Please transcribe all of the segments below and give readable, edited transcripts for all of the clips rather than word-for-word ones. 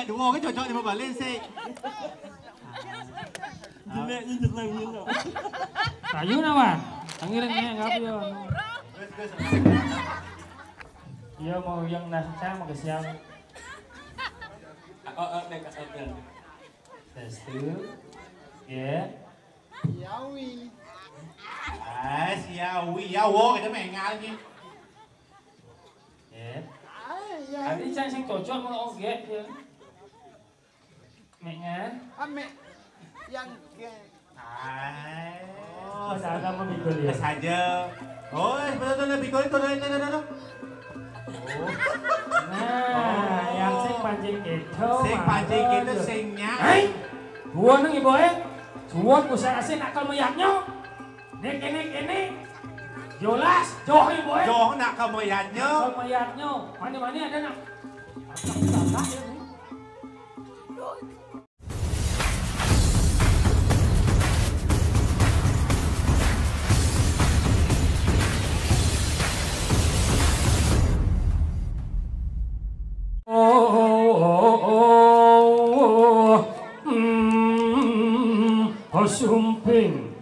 ya dua cái cocok di balik sih. Jelek nyinjek lagi loh. Kayu nawan. Tangirannya enggak apa Iya mau yang nasi mau ke siang. Testu. Ya. Yawi. Yawi, yawo kita main lagi. Ya. Tadi saya sing cocok mau oge ya. Mengan. Ame yang Oh, saya mau pikul ya. Saja. Oh, betul pikul itu. Nah, yang sing pancing itu. Sing pancing itu singnya. Hai. Gua nang ibu Suwon usaha asin akal meyaknya. Nek. Jelas, joh ibu Joh nak ke mayatnya. Akal meyaknya. Mana ada nak. Sumping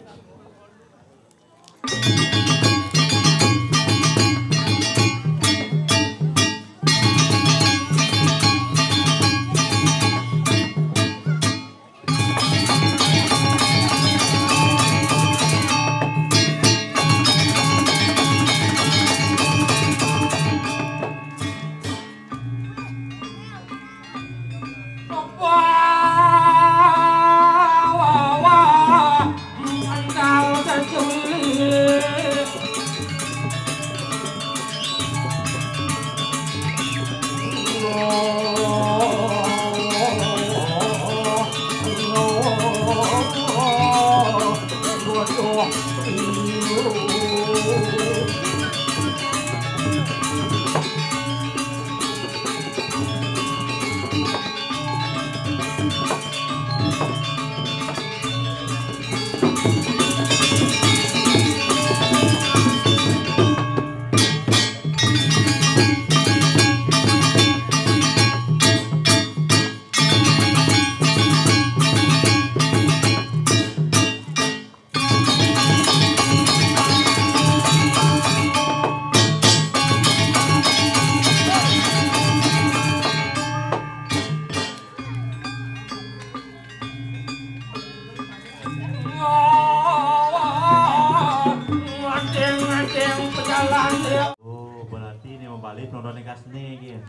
berarti ini membalik nonton yang kasne gitu.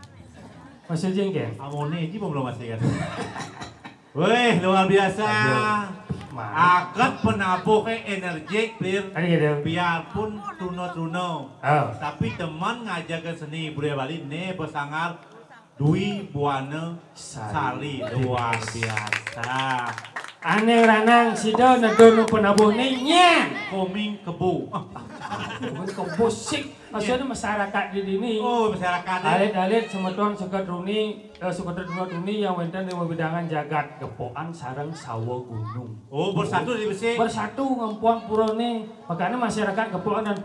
masih jengkel. Amone ini belum masih kan. Wih, luar biasa. Akad penabuh energi biarpun tuno-tuno. Tapi teman ngajak ke seni budaya Bali ne pesangar Dwi Buana Sali luar biasa. Aneh ranang sido nedono penabuh nya Koming kebu. Kebu sik. Maksudnya masyarakat di sini. Oh, masyarakat. Alit-alit semeton sekat runi, sekat runi yang wenten di bidangan jagat gepoan sareng sawo gunung. Oh, bersatu di besi. Bersatu ngempuan purone. Makanya masyarakat gepoan dan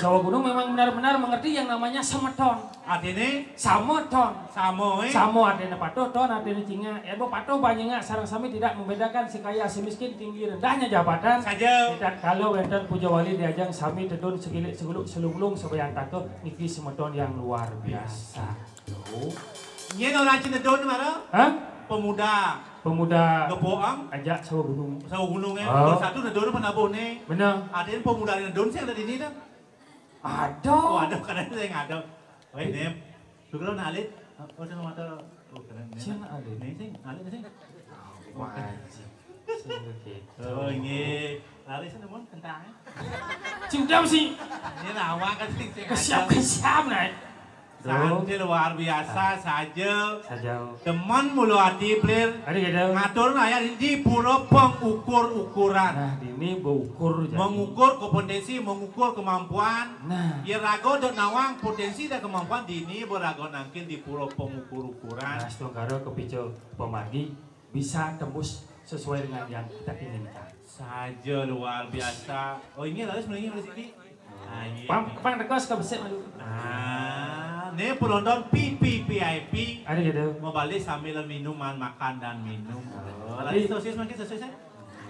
sawo gunung memang benar-benar mengerti yang namanya semeton. Artinya sameton. Samo artinya patuh, ton artinya cinga. Ya bu patuh banyak sareng sami tidak membedakan si kaya si miskin tinggi rendahnya jabatan. Saja. Tidak kalau wenten puja wali diajang sami dedun segilik seguluk selunglung sebayang tato niki semeton yang luar biasa. Ini orang Cina don mana? Hah? Pemuda Gepoang ajak sawo gunung. Sawo gunung ya. Bersatu nedon penabuh nih. Benar. Ada pemuda nedon sih ada di sini dah. Ada. Oh ada karena saya nggak ada. Wait nem. Tuh nalit. Oh sana mata. Oh keren. Siapa alit? Nih sih nalit sih. Wajib. Oh ini. Lari sana mon kentang. Cinta sih. Ini nawa kan sih. Kesiap naik. Santai luar biasa saja. Saja. Teman mulu hati player. Ada gitu. Ngatur ayat di pura pengukur-ukuran. Nah, ini mengukur. Mengukur kompetensi, mengukur kemampuan. Nah. Ya rago dan nawang potensi dan kemampuan dini berago nangkin di pura pengukur-ukuran. Nah, setonggaro kepicu pemargi bisa tembus sesuai dengan yang kita inginkan. Saja luar biasa. Oh ini lalu sebenarnya di sini. Pang rekos ke besek. Ini penonton PPP VIP. Ada gitu. Mau balik sambil minuman, makan dan minum. Tapi- Lagi sosis makin sosisnya.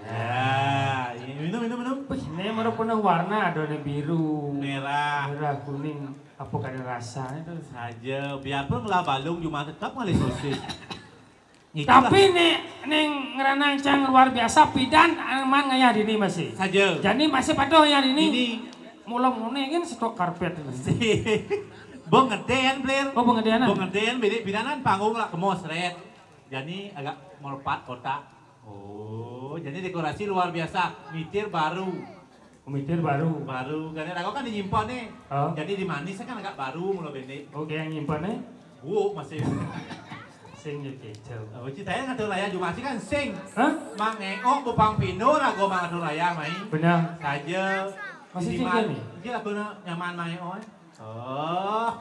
Ya, minum. Wih, ini merupakan warna ada biru, Merah. merah, kuning. Apa kada rasanya tuh? Saja, biarpun melah balung cuma tetap ngalih sosis. Itulah. Tapi neng ngerancang luar biasa pidan aman ngaya dini masih. Saja. Jadi masih padoh ya dini. Ini Mulai kan stok karpet. Bong ngedean, Blair. Oh pengedeanan. Bong ngedean, bidanan panggung lah kemos red. Jadi agak melompat kotak. Oh, jadi dekorasi luar biasa. Mitir baru. Pemitir baru. Karena aku kan dinyimpan nih. Oh. Jadi di manis kan agak baru mulai bende. Oke yang nyimpannya. Masih. Sing yo kecil. Oh, ceritanya ngatur layar cuma sih kan sing. Hah? Mang engok bupang pino rago mang ngatur layar main. Benar. Saja. Masih Di sing man- nih? Iki lagu nyaman main oi. Oh.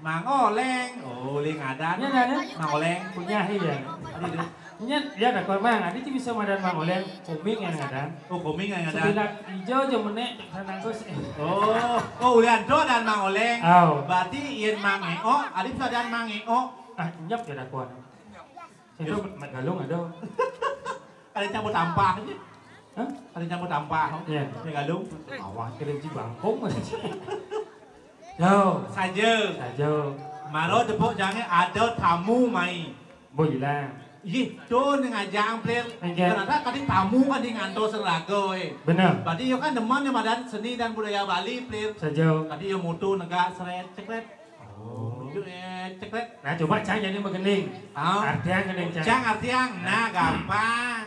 Mang oleng. Oleng ngadan. Iya, ada. Mang oleng. Punya iya. Adi deh. Nya ya ada kau mang, adi bisa madan mang oleh komik yang ngadan. Oh, koming yang ngadan. Sebilang hijau aja menek sanang terus. Ulianto dan mang oleng. Aw. Berarti ien mang engok, adi bisa dan mang engok. Ah, nyap ya ada kuan. Itu galung ada. Ada campur tampah aja. Hah? Ada campur tampah. Iya. Ya galung. Awak kira ci bangkong. Yo, Saja. saja. Maro tepuk jangan ada tamu mai. Boilang. Ih, tuh ngajang player. Oke. Ternyata tadi tamu kan di ngantor serago Benar. Berarti yo kan demen ya madan seni dan budaya Bali player. Saja. Tadi yo mutu negak seret cekret. Oh, cekret. Nah, coba cang jadi begening. Ah. Artian gening cang. Cang artiang, nah gampang.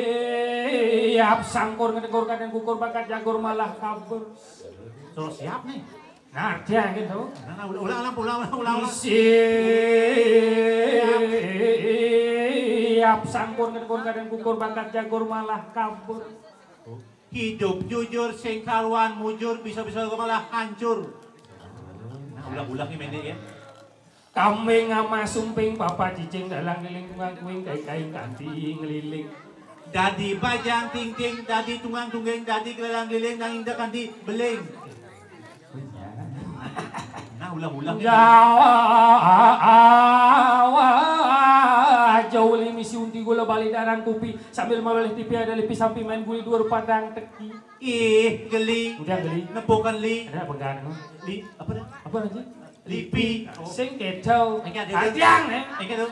Siap sangkur ngedengkur kadang kukur bakat jagur malah kabur. So siap nih. Nah, artian gitu. Nah, ulang. Siap sangkur ngedengkur kadang kukur bakat jagur malah kabur. Hidup jujur, sing karuan mujur, bisa-bisa malah hancur. Nah, ulang-ulang nih mendek ya. Kambing sama sumping papa cicing dalang ngiling tungang kuing kai-kai kanti ngeliling. Dadi bajang ting-ting, dadi tunggang tunggeng, dadi kelelang-giling, nang indah kanti beling. Nah, ulang-ulang nih. Jawa jauh misi unti gula balik darang kupi sambil meleleh tipi ada lipi sampi main guli dua padang teki. Ih, geli. Udah geli. Nepokan li. Ada pegang no? Li, apa dah? Apa lagi? Lipi. Sing ketau. Engke ada. Anjang nih. Engke tuh.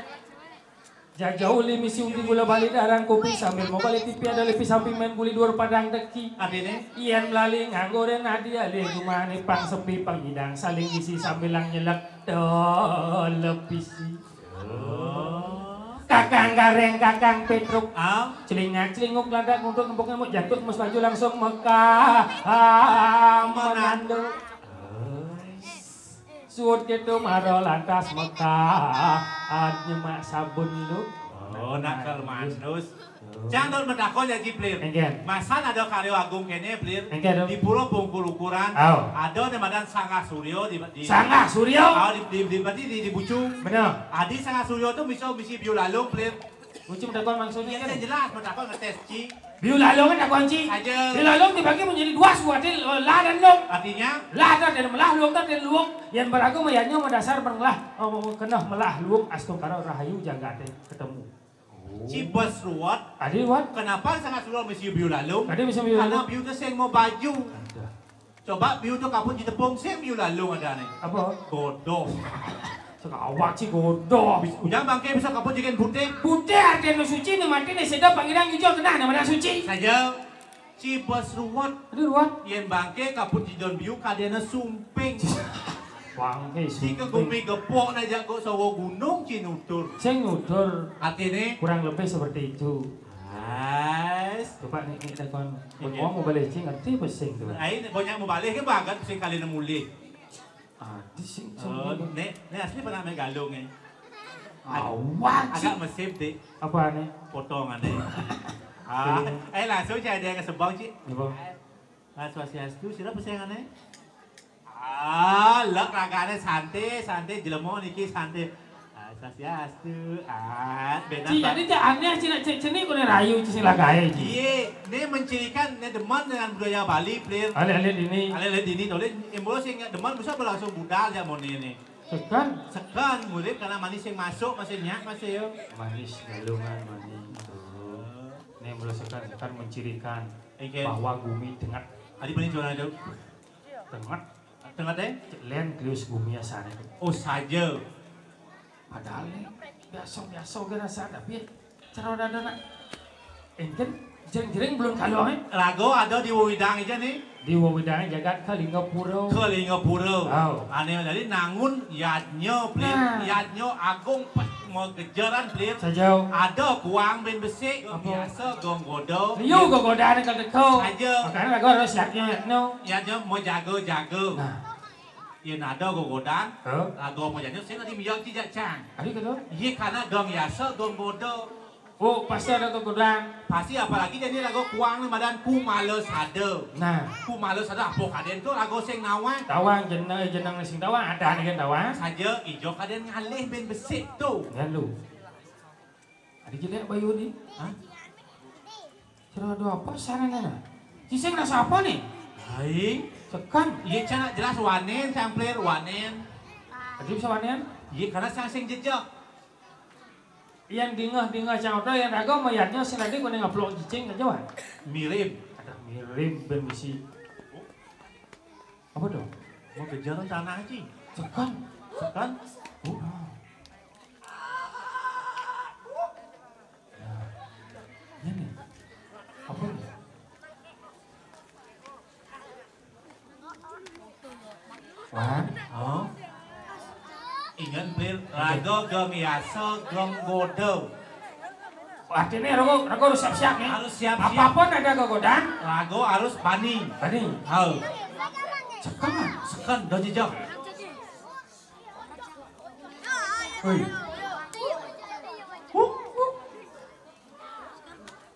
Jauh misi unti gula balik darang kupi sambil mau balik tipi ada lipi sampi main guli dua padang teki. Adene. Ian melalui nganggo dan nadia le kumane pang sepi pang hidang saling isi sambil lang nyelak telepisi. Kakang gareng kakang Petruk celingak celinguk ladak untuk nembok nembok jatuh mas baju langsung Mekah menanduk suut gitu maro lantas Mekah nyemak sabun lu. Oh, nakal manus. Jangan mendakon ya Jiplir. Engken. Masan ada karyo agung kene Plir. Engken, Di Pulau Bungkul Ukuran. Aw. Ada nemadan Sangga Suryo di Sangga Suryo. di Bucung. Bener. Adi Sangga Suryo tuh bisa misi biolalung Plir. Ucum dakon maksudnya Ini kan. kan jelas mendakon ngetes Ci. Biulalong kan kunci. Aja. Biulalong dibagi menjadi dua suatil lah dan long. Artinya Lah dan melah luang dan luang. Yang beragu mayatnya mendasar berlah. Kena melah luang astu karo rahayu jaga teh ketemu. Cibes ruwet. Adi wat. Kenapa Sangga Suryo misi biolalung? Adi bisa Karena biulalong. biu tuh sing mau baju. Coba biu tuh kapun di tepung sing biolalung ada nih. Apa? Bodoh. Suka awak sih godoh. Ujang bangke bisa kapun jikin putih. Putih artian suci nih mati nih sedap pangiran hijau kena nama suci. Saja Cibes ruwet. Adi wat. Yen bangke kaput di don biu kadena sumping. Bangke Si kegumi gepok na jago sawo gunung cinutur. Saya ngudur Artinya kurang lebih seperti itu. Ais. Coba nih kita kon ngomong mau balik sih ngerti pesing tuh. Ai banyak mau balik ke banget sing kali nemuli. Adi sing Oh, nek asli pernah main galung ya. awak sih. Agak mesip deh Apa nih? potongan deh. Langsung cari dia kesebang sih. Apa? Swastiastu sira pesengannya. Lek ragane santai jelemo niki santai. Swastiastu. Benar. Ci jadi cak aneh cini kau rayu ci lagae ci. Iya, ini mencirikan ini demen dengan budaya Bali, player. Ale ini. Ale ini, tolong embolo sing demen bisa berlangsung budal ya mon ini. Sekan murid karena manis yang masuk masih nyak masih yo. Manis galungan manis. Ini embolo sekan mencirikan bahwa bumi tengah. Adi paling jualan itu. Tengah deh. Len krius bumi asane. Oh saja. Padahal biasa gak rasa tapi cara ada enten jering belum kalau Rago ada di Wawidang aja nih. Di Wawidang jagat ke Lingapura. Ke Lingapura. Oh. Aneh jadi nangun yadnya pelir, yadnya agung pas mau kejaran pelir. Sajau. Ada kuang ben besi biasa gong godo. Liu gogodaan kalau dekau. Saja. Makanya rago harus yadnya. Yadnya mau jago. Nah. Iya nada gogodan, lagu mau jadi saya tadi miyang tidak cang. Adi kata? Iya karena gong yasa gong bodo. Oh pasti ada gogodang. Pasti apalagi jadi lagu kuang nih badan ku males ada. Nah, ku males ada apa kaden tuh lagu sing nawan. Tawang jenang sing tawang ada nih kan tawang. Saja ijo kaden ngalih ben besik tuh. Ya lu. Adi jelek bayu ni. Hah? Kira ada apa sana nana? Siseng rasa apa nih? Hai. Sekan. Iya cana jelas wanen sampler wanen. Adi bisa wanen? Iya karena sang sing jejak. Yang dingah cang oto yang rago mayatnya sing tadi kau ngupload cicing aja wan. Mirip. Ada mirip bermisi. Apa dong? Mau kejaran tanah aja. Sekan. Sekan. Ini. Apa nih? Wah. Oh. Ingat bil rago gong yasa gong bodo. Artinya rago harus siap-siap nih. Harus siap-siap. Apapun ada gogodan. Rago harus bani. Tadi. Hal. Sekan lah. Sekan dah jejak. Woi.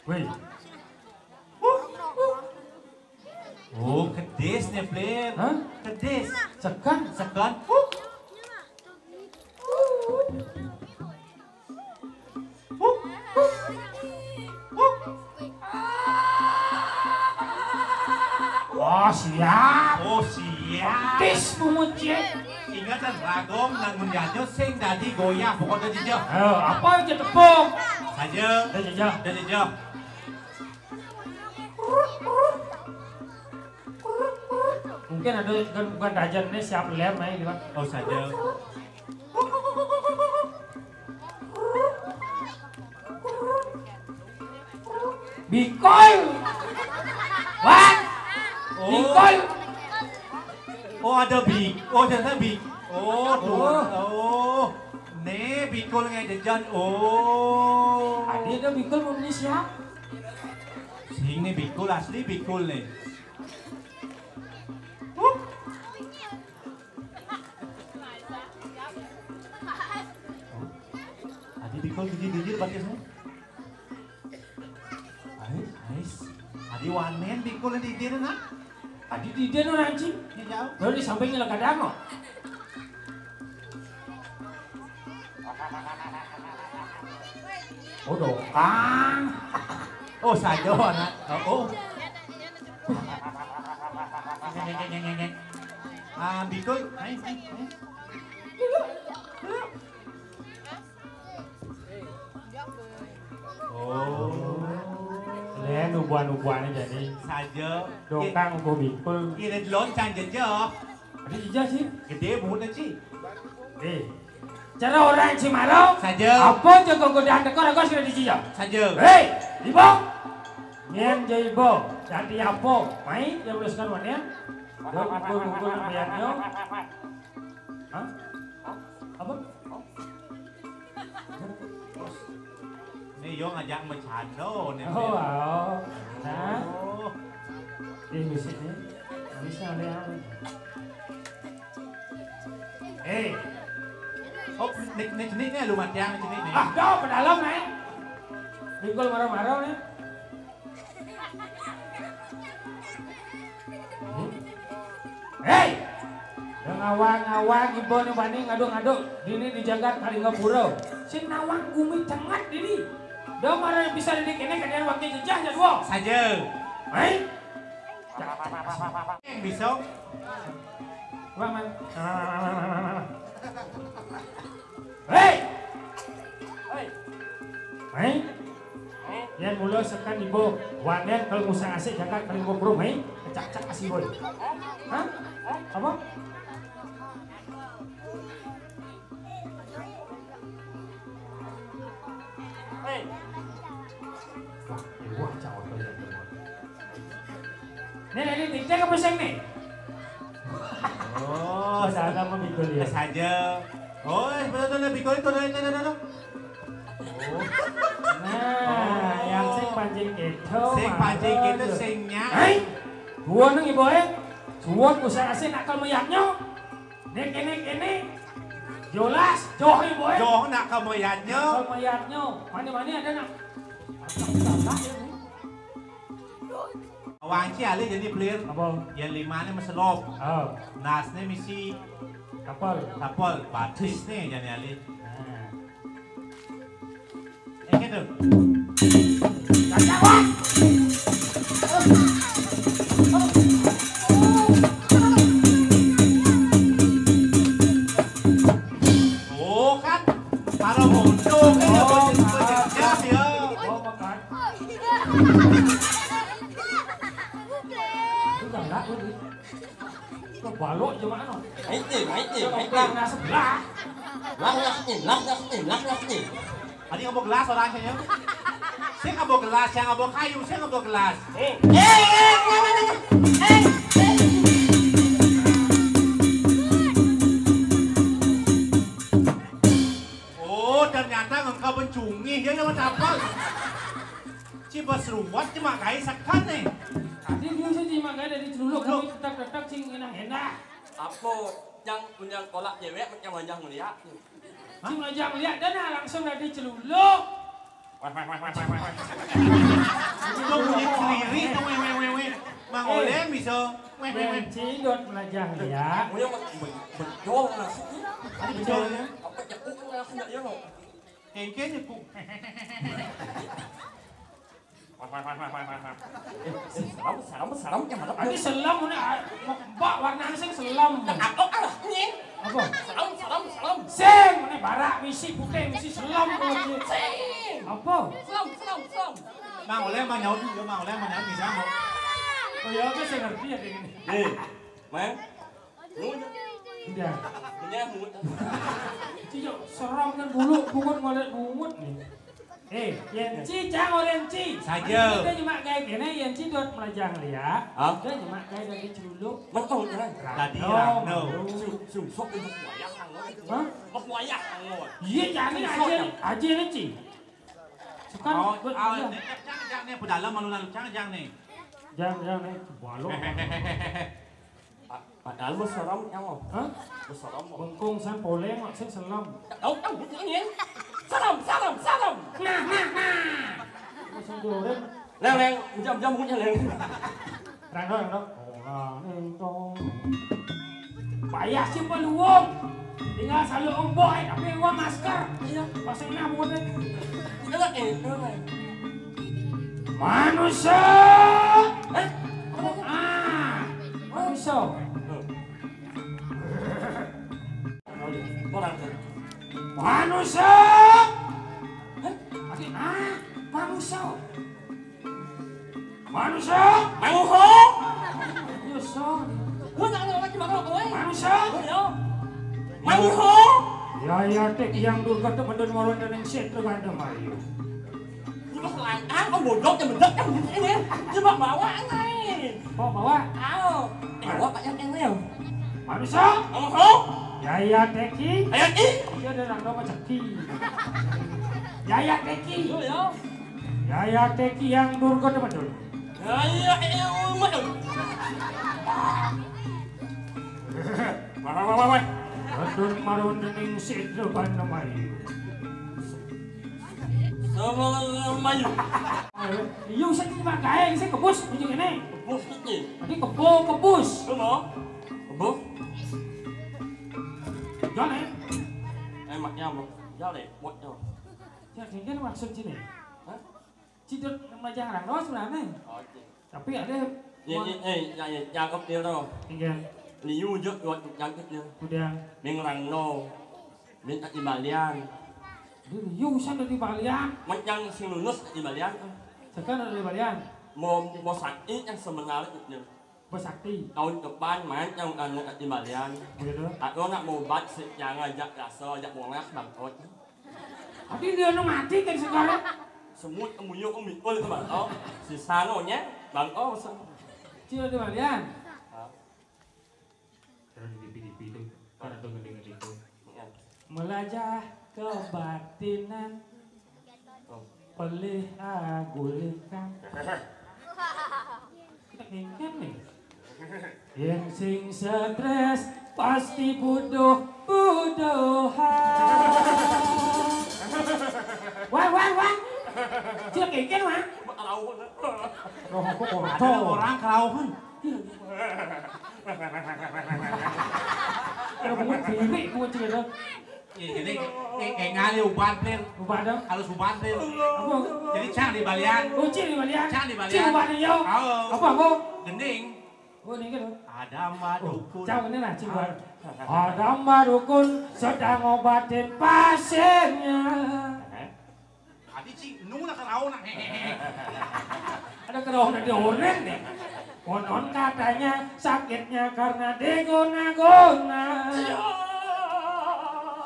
Woi. Oh, kedes nih, Plir. Hah? Kedes. Sekan. Sekan. Oh, siap. Oh, siap. Tis bumuci. Ingatan ragong nangun yanyo sing dadi goyah pokoknya jejak. Apa aja tepung? Saja. Dah jajah. Dah jejak. Mungkin ada bukan rajan ini siap lem nih, Pak. Oh, saja. Bikol. Wan. Bikol. Oh, ada bik. Oh, ternyata bik. Oh, tuh. Oh. Ne, bikol ngay jajan. Oh. Ada ada bikol mau beli siap. Sing nih bikul asli bikul nih. Adi bikul gigi pakai semua. Ais. Adi wanen bikul di dia nak. Adi di dia orang cing. Ini jauh. Baru di sampingnya lah kadang kok. Oh dokang. Oh saja anak. Oh. Ah bikul. Hai. Oh. Len ubuan-ubuan jadi. Saja. Dokang ubu bikul. Kira loncang jejak. Ada jejak sih. Gede mulut sih. Cara orang Cimarau. Saja. Apa jago godaan dekor aku sudah dijijak. Saja. Hei, ibu. Nyen jaibo. Jadi apa? Mai yang beluskan mana? Gukul bayarnya. Hah? Apa? Nih yo ngajak bercanda nih. Oh. Nah, Oh. di musiknya. Bisa ada yang. Oh, nih lumayan nih nih. Ah, dah pedalam nih. Bikul marah-marah nih. Hei, jangan ngawang ibu nih bani ngaduk-ngaduk dini dijagat kali ngapura. Si nawang gumi cengat dini. Dah marah bisa didik ini kadang waktu jejahnya dua. Saja. Hei. Yang bisa. Wah man. Hei. Hei. Hei. Yan mula sekan ibu wanen kalau musa asik jagat kali ngobrol hei. Cak-cak asih boy. Hah? Apa? Hei. Wah, cawat tuh ya. Nih, tinggal ke peseng nih. Oh, Sana memikul ya. saja. Oh, betul pikul itu dah. Oh. Nah, yang sing pancing itu. Sing pancing itu singnya. Hei. Gua nang ibu suwon usaha asih nakal meyaknya. Nek kene. Jelas, joh ibu Joh nak kamoyannya. Nakal meyaknya. Mana ada nak. Wang si ali jadi clear. Apa? Yang lima ni meselop. Oh, Nas ni misi kapal. batis ni jadi ali. Nah. Gitu. Kakak. Oh kan, para bodoh kan ya berjejak ya. Oh, makan. Itu enggak tuh. Kok balok cuma anu. Pelang na sebelah. Lắc nhỉ. Tadi ngabok gelas orang kayaknya. Saya ngabok gelas, yang ngabok kayu, saya ngabok gelas. Oh, ternyata engkau mencungi, ya macam apa? Ciba seruat cuma kaya sekan nih. Tadi dia sih makanya dari celuluk kami tetap sing enak. Apa yang punya kolak cewek macam wajah melihat. Sing aja lihat dan langsung dari celuluk. Itu bunyi sendiri, itu wewe. Mang oleh bisa wewe. Cidot melajang lihat. Punya betul lah. Tadi bisa ya. Apa cekuk lah punya dia lo. Kayaknya kok. Salam yang mana? Ini selam mana? Mbak warna sing selam. Apa lah ini? Apa? Salam. Sing mana barak misi putih misi selam kalau Sing. apa? Salam. Mang oleh mang nyaut juga, mang oleh mang nyaut bisa mau. Oh ya oke saya ngerti ya dengan ini. Nih, mang. Udah. Punya mulut. Ciyo seram kan bulu bungut ngolet bungut nih. Yenci jangan Yenci. Saja. Kita cuma kayak gini Yenci dot melajang lihat. Hah? Kita cuma kayak dari celuluk. Betul kan? Tadi Ragno. Sungsok itu wayang hangot. Hah? Wayang hangot. Iya jangan aja Yenci. Sekarang Oh, buat jangan nih, pedalam malunan, jangan nih. jangan nih balok. Padahal bersoram yang mau. Hah? Bersoram mau. Bengkung san poleng mak sing selam. Đâu ini. Salam. Nah. Masih goreng. Leng, jam punya leng. Rang dong. Tong. Payah sih peluang. Tinggal selalu ombok tapi gua masker. Iya, pasang nah bukan. Manusia. Manusia. Orang Manusia. Manusia. Manusia. Manguho. Manusia. Gua nak lagi makan kowe. Manusia. Manguho. Ya tek yang durga tu pendon moron dan yang set tu ada Mario. Mas langkah kau bodoh yang bedak kan ini. Coba bawa anai. Kau bawa Bawa pak yang ini. manusia. Manguho. Yaya Teki. Ayo ini. Dia ada nang nama Ceki. Yaya Teki. Ya. Yaya Teki yang durga tu pendon. Ayo madam. Wah. Pendon moron dan yang set tu ada Mario. Sama mayu. Iyo saya cuma gaya saya kebus macam ni. Bos ni. Tadi kebus. Semua. Bos. John nih. Maknya mau jauh deh, buat jauh. Ya kayaknya maksud sini. Hah? Cidut macam orang doang sebenarnya. Oh, Tapi ada yang cấp tiêu đâu. tinggal Lý do trước gọi yang cấp tiêu. udah Mình rằng no. Mình di Balian. Yu sana di Balian. Macam sing lulus di Balian. Sekarang ada di Balian. Mau sakit yang sebenarnya itu. Bersakti. Tahun depan main yang di Balian. Begitu. Aku nak mau bat yang ajak rasa ajak bongas bangkot. Tapi dia nu mati kan sekarang. Semut muyuk mikul itu bangkot. Sisa no nya bangkot. Cila di Balian. Terus di TV itu kan ada gede-gede itu. Melajah kebatinan. Pelih agulkan. Kita kengken nih. Yang sing stres pasti budohan. Wan. Cila kengken wan. Roh aku Ada orang kelauan. Kalau buat diri, buat cila. Jadi kayak ngali uban plen. Ubah dong. Harus uban plen. Apa? Jadi cang di Balian. Oh, cila di Balian. Cang di Balian. Cila ubah di yo. Apa? Gending. Oh, ini kan. Ada madukun. Jauh ini lah cingguan. Ada madukun sedang ngobatin pasiennya. Adi cing, nu nak kerau nak hehehe. Ada kerohongan di oren nih. Konon katanya sakitnya karena diguna-guna.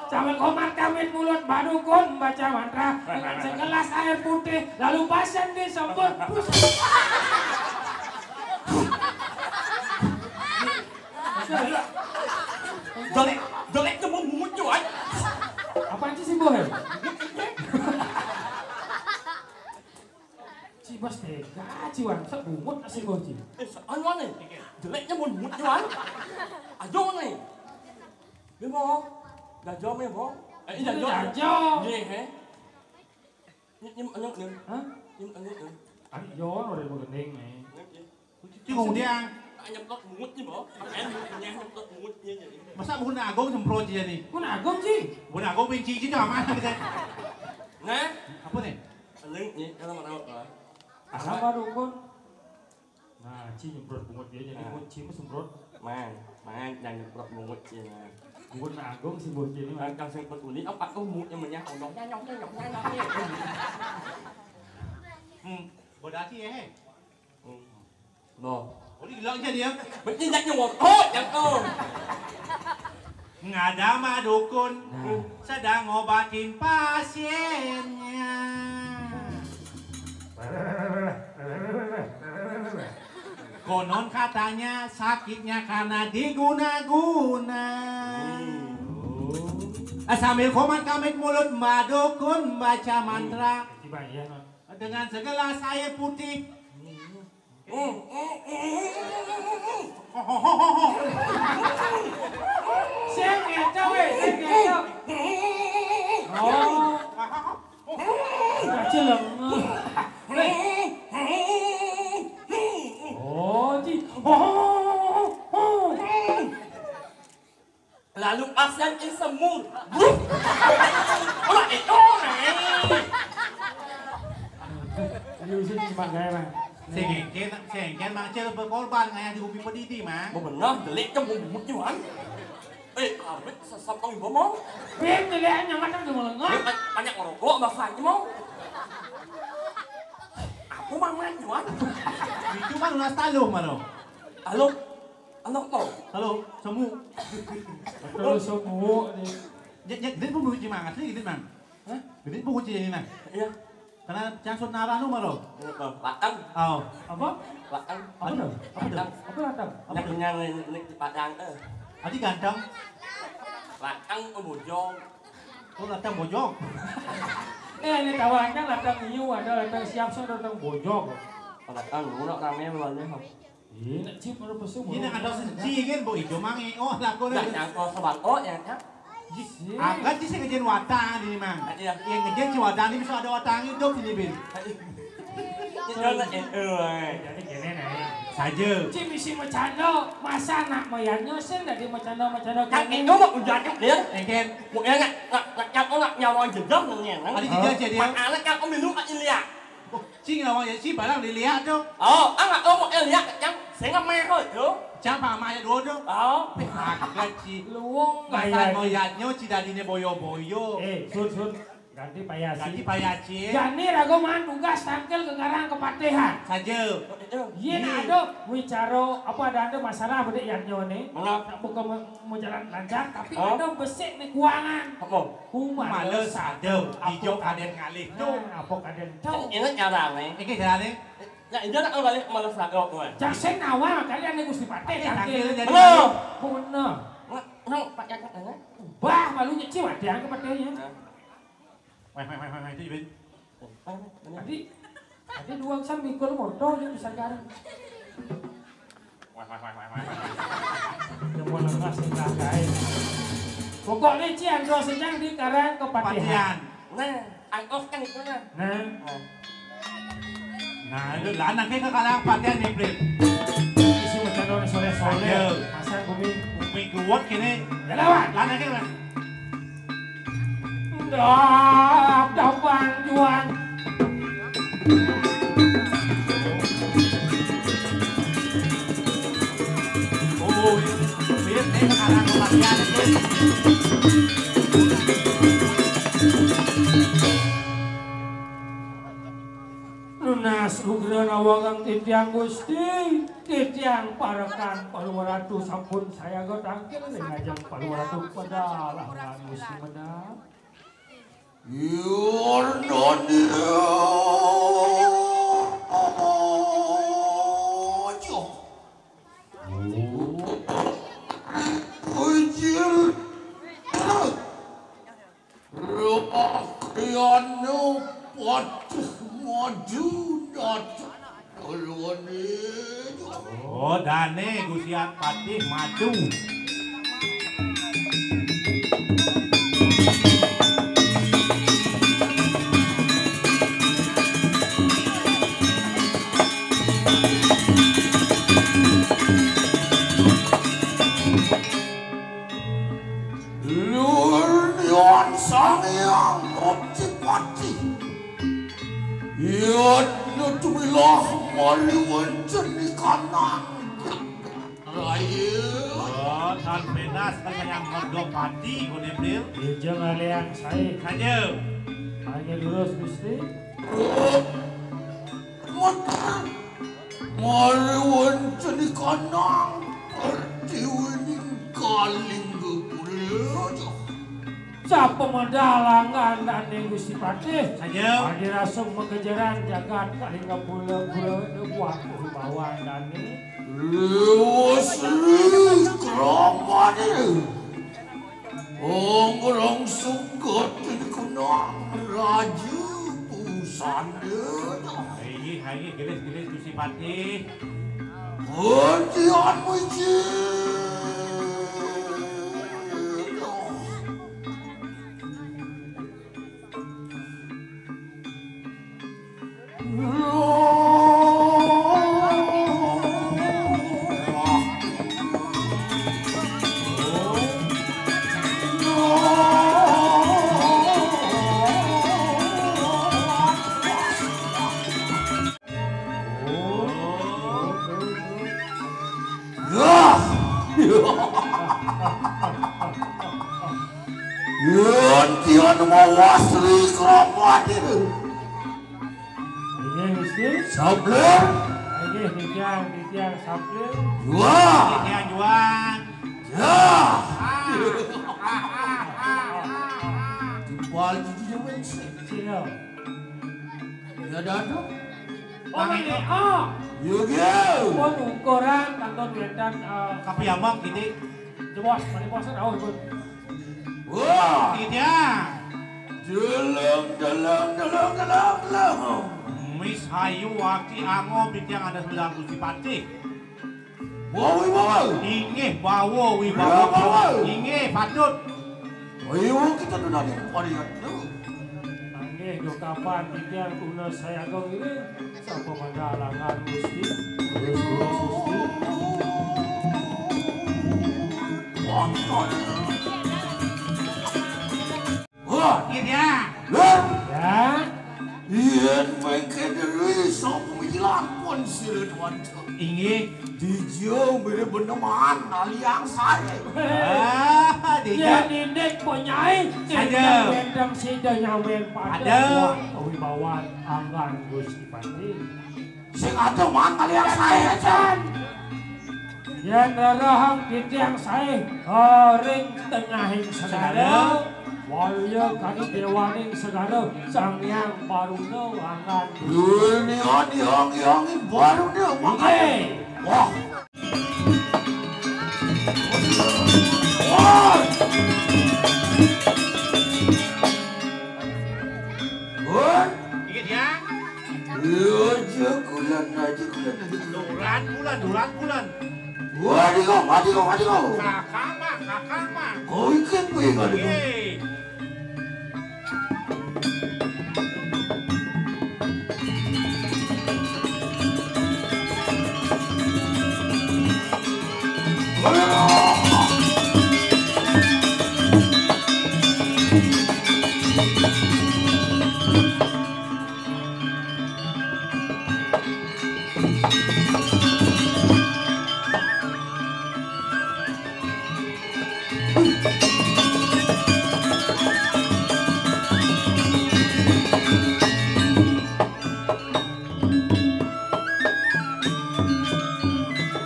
Sambil komat kamit mulut badukun baca mantra dengan segelas air putih lalu pasien disebut Jelek tu mau muncul. Apaan sih si boy? Si bos tega ciwan, sebungut si boy ci. Anu ni, jeleknya mau muncul. Ajo ni. Bimo, gajo me bo. Ini aja. Ye he. Nyim anu ni. Hah? Nyim anu ni. Ari yon udah mau gending nih. Cinggung dia. Nyem tot mut ni bo. Em nyem tot mut ni jadi. Masa bukan agung semprot aja nih. Kau nagong sih? Bukan agung benci sih cuma mana kita. Nah, Apa nih? lưng ni kalau mau tahu. Asal badukun. Nah, ci nyemprot bungut dia jadi kunci mah semprot. Man, jangan nyemprot mut ni. Bungut nagong si bos ini mah. Kang semprot uli, apa kau mut yang menyah ondong nyong ni. Bodoh sih ya. Bo. Oh ini gila aja dia. Mesti nak nyong. Oh, yang kau. Ngada madukun sedang ngobatin pasiennya. Konon katanya sakitnya karena diguna-guna. Sambil komat kamit mulut madukun baca mantra Tiba ya non. dengan segelas air putih. Sengit cawe, sengit. Oh. Kecil Oh, ji. Lalu asal in semur. Olah itu Aduh, sini cuma gaya mah. Sengken mang cel berkorban kayak di kuping pedidi mang. Mau benar jelek kan mau mut nyuan. Abis sesap kau ibu mau. Pim nilainya macam tu melengok. Banyak ngerokok bahasanya mau. Aku mama nyuan. Itu mah lunas taluh mah. Halo, halo kau. Halo, semu. Terus semua ni. Jadi pun buku mang asli gitu mang. Hah? Jadi buku ini mang. Iya. Karena cansut narah nu mah. Latang, Oh. Apa? latang. Apa dah? Apa dah? Apa datang? Nak kenyang ni padang tu. Adi ganteng. Latang bojong. Oh datang bojong. Ini tawannya datang hiu ada datang siap sudah datang bojong. Latang lu nak ramai belanja kau. Ini nak cip baru pesu. Ini ada sih kan bu hijau mangi. Oh laku Nak dah. yang kau sebat oh yang kan. Angkat sih ngejen watang di mang. Iya. Yang ngejen si watang ini bisa ada watang hidup di bin. Jangan nak Jadi gini nih. Saja. Cik misi macano, masa anak moyangnya sen dari macano-macano Kan ini mau udah dia. Engken. Mungkin nggak nyawa jejak nanya. Ada jejak aja dia. Anak kan om minum aja lihat. Cing lawan ya si barang dilihat tuh. Oh, anak om lihat kan saya nggak main tuh. Siapa maya dulu tuh? Oh, Agak ci. luwung Masa bayar. moyatnya ci dadine boyo-boyo. Sun, ganti payasi. Ganti payaci. Jani rago man tugas tangkel ke garang kepatihan. Saja. Iya ada wicaro apa ada masalah bede yang nih. mana? Bukan mau jalan lancar tapi Oh. ada besek nih keuangan. Apa? Males saja. Hijau kaden ngalih tuh. Apa kaden tahu. Ini cara nih. Engken jalan Ya ini nak balik malas lagi gue. Jaksen nawa makanya ane Gusti Patih tangkel. jadi. Bener. Bener. Nggak pak yang katanya. Bah malunya ciwa dia ke patihnya. Wah, itu juga. Tadi dua sam mikul motor yang bisa garang. Wah. Yang mau lepas enggak guys. Pokoknya cian doa sejang di karang kepatihan. Patian. Nah, angkos kan itu nah. Nah, itu lanang kayak kalang patian nih, Bro. Isi macam sore-sore. Pasang bumi. Umi kuat kini. Jalawan. Lanang kayak Dabang juang. oh, mirip nih kalang patian itu. Lunas rugrana wagang titiang Gusti. Titiang parekan Paluwaratu sampun saya gotangkel ngajeng Paluwaratu pada langan Gusti menang. You're not there. Oh, dane Gusian Patih maju. Oh, tan penas kan yang mendopati Konebril. Ijeng aliang saya. Saja. Hanya lurus Gusti. Mariwan jadi kanang artiwinin kaling gepulnya. Siapa mendalangan dan Gusti Patih. Saja. Adi rasung mengejaran jagat kaling gepula-gula buat bawah dan ini. Lewas keramani. Orang sungguh jadi kanang raju pusanda. Hai, gelis Gusti Patih. Hentian muji. Hentian mawasri keramani. Ini Gusti. Sabler. Ini titiang sabler. Wah. Yang juang. Ya. Timbal jadi jaman sih. Cino. Ya dada. Oh ini oh. Yogi. Pun ukuran kantor wedan Kapi amang gini. jebos mari posan oh pun. Wah. Tidak. Dalam. Miss Hayu Waki Ango Bintang ada sudah Gusti Patih. Wow. Ingih bawo wibawa. Ingih patut. Ayo kita dulu nanti parian. Angge do kapan titiang tuna saya gong ini. Siapa mendalangan Gusti. Terus guru Susti. Wonton. Wah, Gitu ya. Len. Ya. Yen mengke dari sok pemikiran pun sila tuan. Ingi. Dijauh bener-bener man aliang saya. Ya Dija. nindek ponyai. Ada. Endang sida nyamen pada. Ada. Wibawan anggan Gusti Pati. Sing ada man aliang saya aja. Yan rarahang kitiang saya. Ring tengahing segala. Walya kani dewaning segala. Sang yang baruno anggan Gusti. Ini baru dia makan. Wah. Wah. Wah. Ingat ya. Aja kulan aja. Duran bulan. Wah, mati kau. Kakak mah. Kau ikan gue enggak ada. Yeay.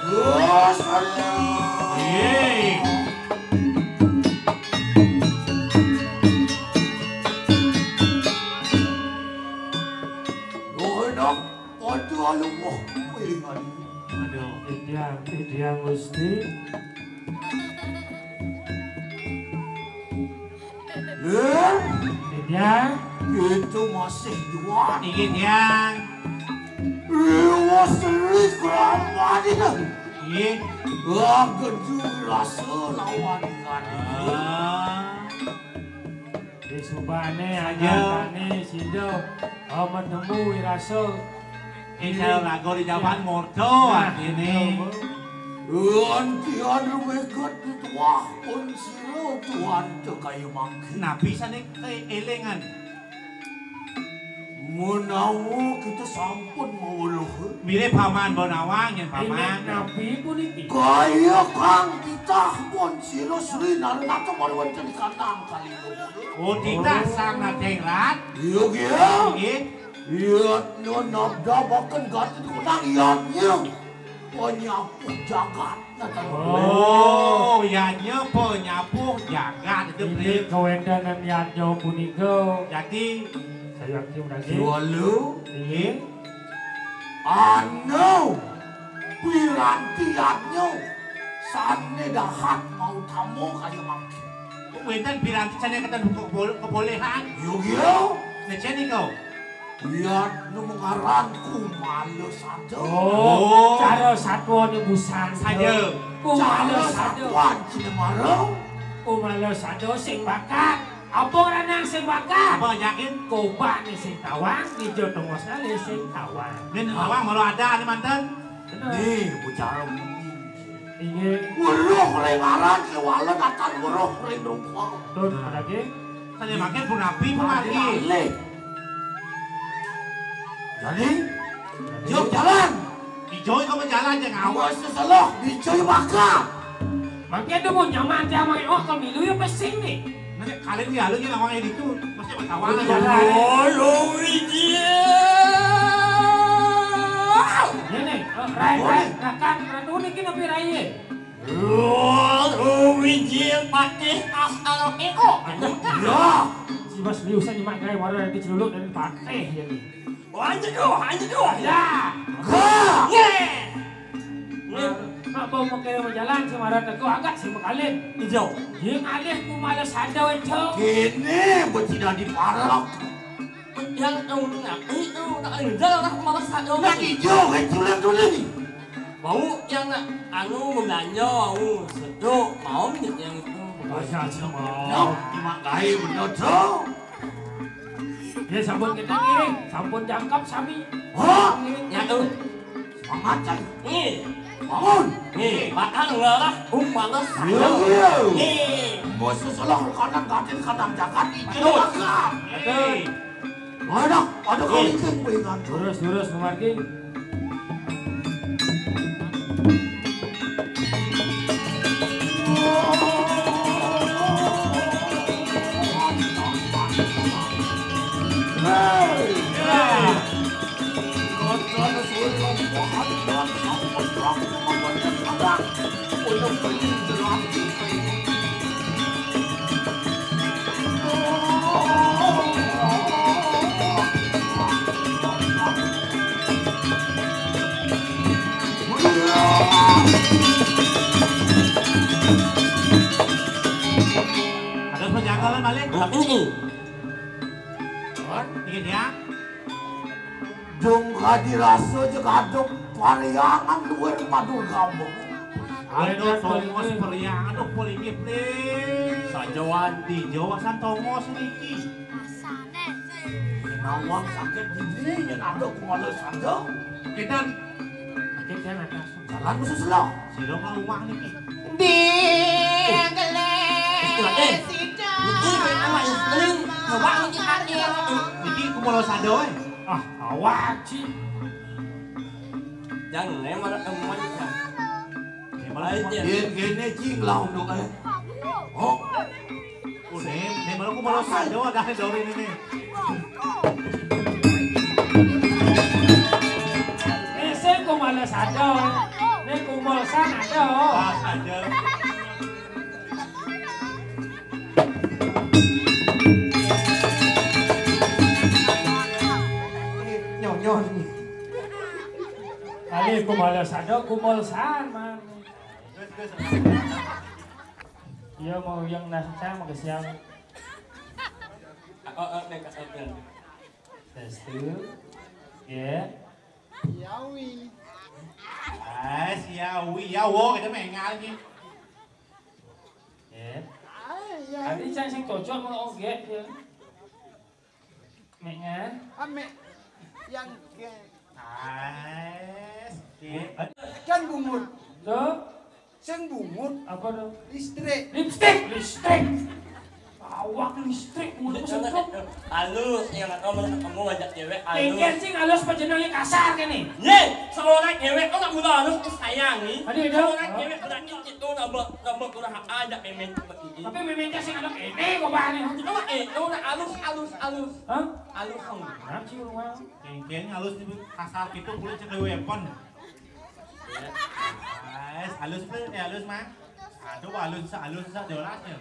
Wah, saya. Yeay. Loh, nak. Waduh, alumoh. Ingat. Aduh. Kitiang Gusti. Len. Kitiang. Itu masih jual. Ingat yang. Lewa seri keramat ini. Iya. Wah, gedung rasa lawan kan. Di Subane Saja. Agane Sindo amat nemu wirasa Insya lagu di Japan morto ini. Antian rumekat itu wah pun silo Tuhan tu kayu mangki. Nah bisa nih elengan. Menawu kita sampun mawuluh. Mirip paman Bonawang yang ini paman. nabi pun ini Kaya kang kita pun silo suri nata marwan jadi kanang kali Oh tidak sang natengrat. Iya iya. Iya. Iya nonabda bahkan gatin kunang iatnya. Penyapu jagat. Oh ya penyapu jagat itu ini mirip. kewendanan yanyo punika Jadi saya yakin lagi Lalu ingin anu pirantiannya sane dahat mau tamu kayu mangki. Wentan piranti sana kata kebolehan. Yo Neceni kau. lihat nu mengaranku males saja. oh cara satwa nebusan Saja. kumalo Cara sado satuan cinemarau. kumalo sado sing bakat apa ranang sing bakat Apa yakin? koba ni sing tawang di jotong sekali sing tawang Ini awang malu ada nih mantan. Nih bicara mungkin. ingin Weruh rengaran kewalan atan weruh renungkong. Tun lagi Tanya makin pun api pun lagi. Ale. Jadi, yuk jalan. Dijoy kau berjalan jangan awas. Awas seseloh, dicoy bakar. makin tu mau nyaman dia main oh kalau milu ya pesing nih Nanti kalian dia lagi awang itu masih berkawan Jalan. lagi. ya nih rai rakan ratu ni kena pi rai Ya, si mas liusan ni mak gai waru nanti celuluk dan pateh ya ni ya ka. mak bawa mau kira berjalan sama rata kau agak si makalin Hijau. yang alih ku malas ada itu Kini betina di parak. Yang itu nak ada lah malas ada. Nak hijau, tulen-tulen ni. Mau yang nak anu membelanja mau sedok mau yang itu. bahasa sama Nak, dimakai benar tu. ya sampun kita kiri sampun jangkap sami Ha? Ya tu. Mangacai. Nih, Bangun. nih, makan ngelah balas Iya, iya. Nih, Mau seselah kadang gadin kadang jagat izin Aduh. makan. Hei. Ada kali ikan pengan. Lurus memargi. Ada penjangkalan balik. enak ini. Dikit ya. Jung hadirasa juga ada pariangan luar madur kamu. Aduh, tongos periang, aduh polingip nih. Sajawan. Di Jawa san tongos sedikit. Nawang sakit gigi yang ada kumala saja. Kita Kita atas. Jalan musuh selah. siro ke rumah nih. Iki kumolo sadoy. Ah, awak sih. Jangan lemar emaknya. Gini cing lah untuk Oh, Nih malu kumolo sado ada dari ini. Ese kumala sado. Ne kumal sanado. Ah, saja. nyon. Kali kumala sado kumal san man. Iya mau yang nasi cang mau kesiang. Tes tu. Ya. Ah, siawi, ya wo kita mengal ni. Ya. Kali cang sing cocok mau oke ya. Mengan. Yang Ah, kan bungut, Tuh. sing bungut Apa tuh? listrik. Listrik. Awak listrik mulut Jangan, sempet. halus yang kamu ngajak cewek Kengken halus. sing halus pajenengnya kasar kene. Ye, seorang cewek kok nggak mudah halus sayangi. Aduh, aduh. Seorang cewek udah itu nambah udah ajak memen seperti ini. Tapi meminta sing anak ini kok bahane. Cuma udah halus. Hah? Halus kamu. Nanti rumah. kengkeng halus ni kasar gitu boleh cek weapon. Halus halus mah. Aduh halus jelasnya.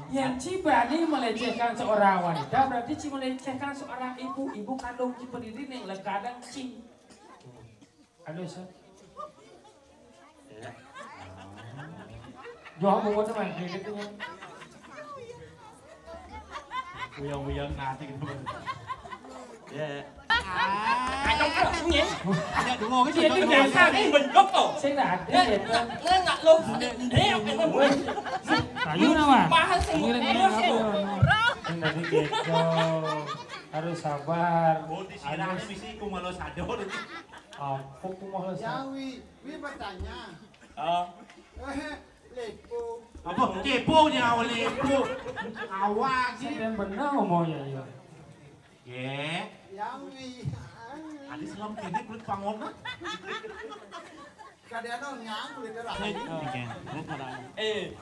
Yang Ci berani melecehkan seorang wanita berarti Ci melecehkan seorang ibu kandung Ci pendiri nih kadang Ci. Halus. Jual mau teman gitu ya. Uyang nanti gitu. Ya. Anh không nghe. Ada dua cái Dia itu biasa Ini nih. bentuk tuh. Saya nggak ada Ya, ya. nggak lu. Ini gue. Kayu nama. Bahas sih. Yang dari gitu harus sabar. Oh, disirahnya misi kumalo sado. Apa aku mau Yawi, wi bertanya. Lepo. Apa? Kepo dia awal lepo. Awak sih. Yang benar ngomongnya ya. Ya. Yawi. Adi selam kini kulit pangon lah. Kadang nyang kulit derah.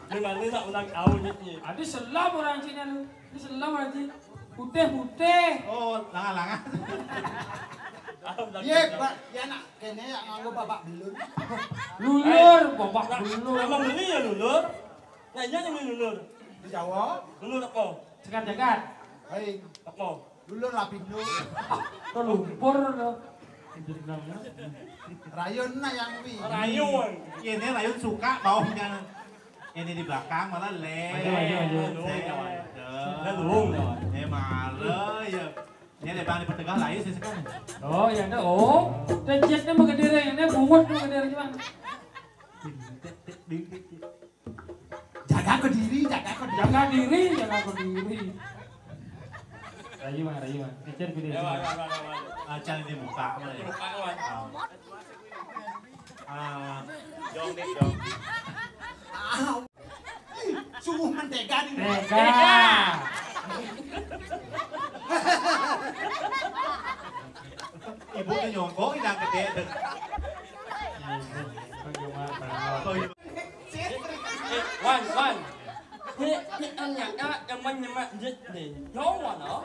Dengan ini tak ulang tahun ini. Ada selam orang Cina lu. Ada selam orang Cina. Putih. Oh, langa-langa. Ye, ya nak kene yang nganggo babak belur. Lulur, babak lulur. Emang beli ya lulur? Ngajak yang beli lulur. Di Jawa, Lulur apa? Cekat-cekat. hei, Apa? lulur lapindo. Tuh lumpur lo. Rayun na yang wi. Rayuan. Ini Rayun suka baunya. Ini di belakang malah le. Lulung. Marah ya. Ini ada bang di pertengah lain sih sekarang. Oh, yang ada. Oh, dan jetnya menggedere, yang ada bungut menggedere cuman. Jaga ke diri. Jaga diri. Rayu mah. Kejar video. Ya, Jangan di muka Di muka kan. Dong nih dong. Sungguh mentega nih. Tega. Ibu tuh nyongkok yang gede tuh. Wan. Thế anh nhạc á, em anh nhưng mà dịch để nhó mà nó.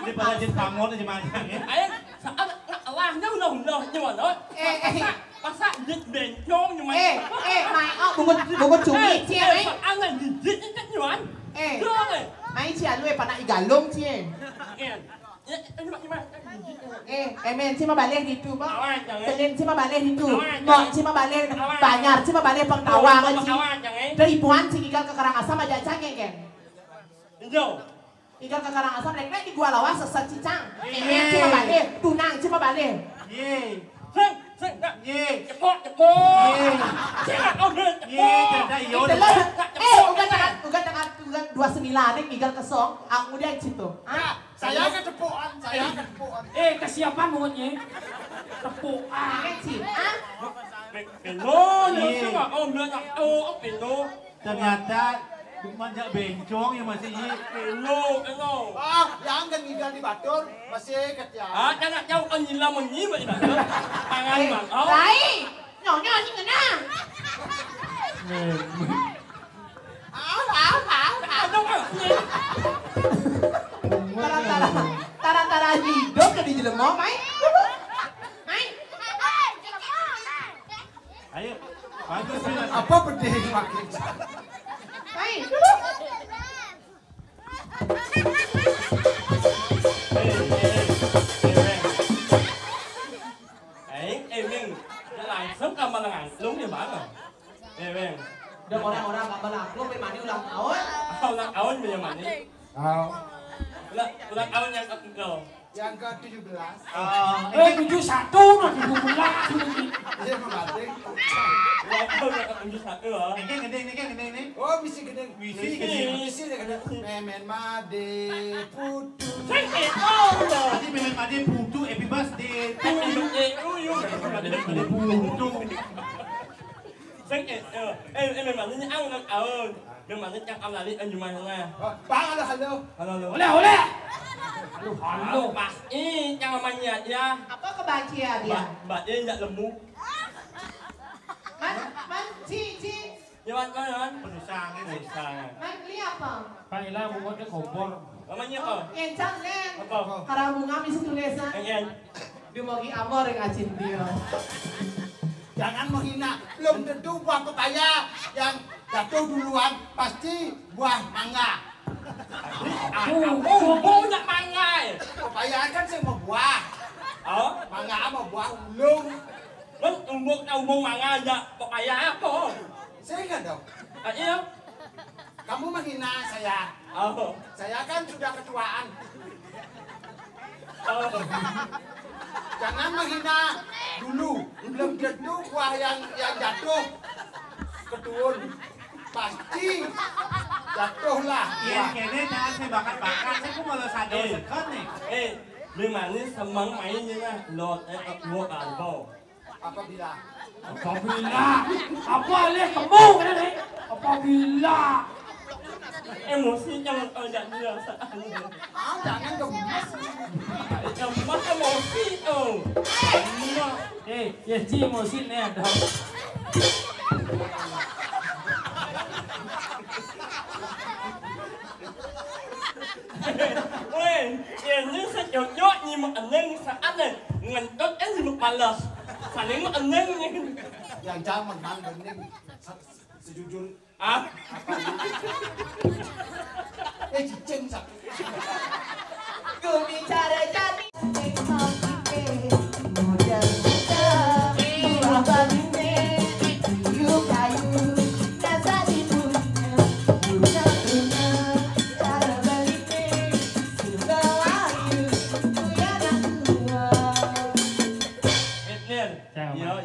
Ini pada jenis pamor aja macam ya. Ấy, sao là nó lồng rồi nhưng mà nó. Masa dịch để nhó nhưng mà. Mày bukan cumi cie ấy. Anh này dịch chắc nhiều anh. Chưa này. Mày cie lu pada igalong cie. Nhưng mà Emen cima balik itu bang. Awan jangan. Kalian cima balik itu. Mau cima balik Banyar cima balik Pengtawangan sih. Dari Puan sih igal ke Karangasem aja cangeng kan. Jauh. Igal ke Karangasem naik di gua lawas sesat cicang. Emen cima balik, tunang cima balik. Ye. Sing, Ye. cepot. Jangan orang. Ye, cerita iyo. Ugat dengan 29 nih igal ke Song, aku dia situ. Saya ketepuan. Kesiapan mulutnya. Tepuan. Sih, Pino, itu nggak om bilang Pino. Ternyata banyak bencong yang masih ye. Pino. Yang kan igal di Batur masih ketiak. Jangan jauh kan nyila menyi vậy đó. Tangan bang. Đấy, nhỏ như thế nào? Thảo. Đâu à? Tara hidup ke di jelema mai. Mai. Ayo. Bagus sih. Apa beda dipakai? Mai. Ming, làm sớm cầm bằng ngàn đúng thì bảo rồi. Ming. Được orang gak berlaku memang ulang tahun. Ulang tahun punya mana? Ulang tahun yang ke Yang ke-17. 71 loh 17. Dia membatik. ulang tahun yang ke-71 hả? Ini. Oh, misi gede. Misi gede. Memen made putu. Sakit oh. Tadi memang ada putu happy birthday. Putu. Sakit. Em mà nó ăn ulang tahun. Nhưng mà nó chắc âm là đi ăn cuma nha. Bang, halo. Oleh. Halo. Mas, jangan manja ya. Apa kebahagiaan dia? Mbak dia enggak lembut. Man, ci. Nyaman kan? Penuh sang ini. Man, beli apa? Pak Ila buat ke kompor. Namanya apa? Kencang, Nen. Apa? Karena bunga bisa tulisan. Yang Dia mau amor yang ngacin dia. Jangan menghina. Belum tentu buah pepaya yang jatuh duluan pasti buah mangga. banyak mangai. Pepaya kan semua buah. Mangga sama buah ulung. Kan umbung mangga aja pepaya apa? Saya nggak dong. Iya. Kamu menghina saya. Saya kan sudah ketuaan. Jangan menghina dulu. Belum tentu buah yang jatuh ketun. Pasti jatuhlah. Iya, kayaknya jangan saya bakar. Saya kok malah sadar sekat nih. Nhưng mà nếu sầm máy như thế lột mua cả bò. Apabila Apa leh kamu kan ni? Apabila Em muốn xin cho một nhận được sợ. jangan gemes. Trong mắt em muốn xin ya ci mau sin ni ada. Ôi, như sẽ kiểu nhót như một anh nên saat này ngành tốt em gì một bàn lờ. Phải đến một anh nên Yang jangan bening sejujur. Cicing sak. Ku bicara jadi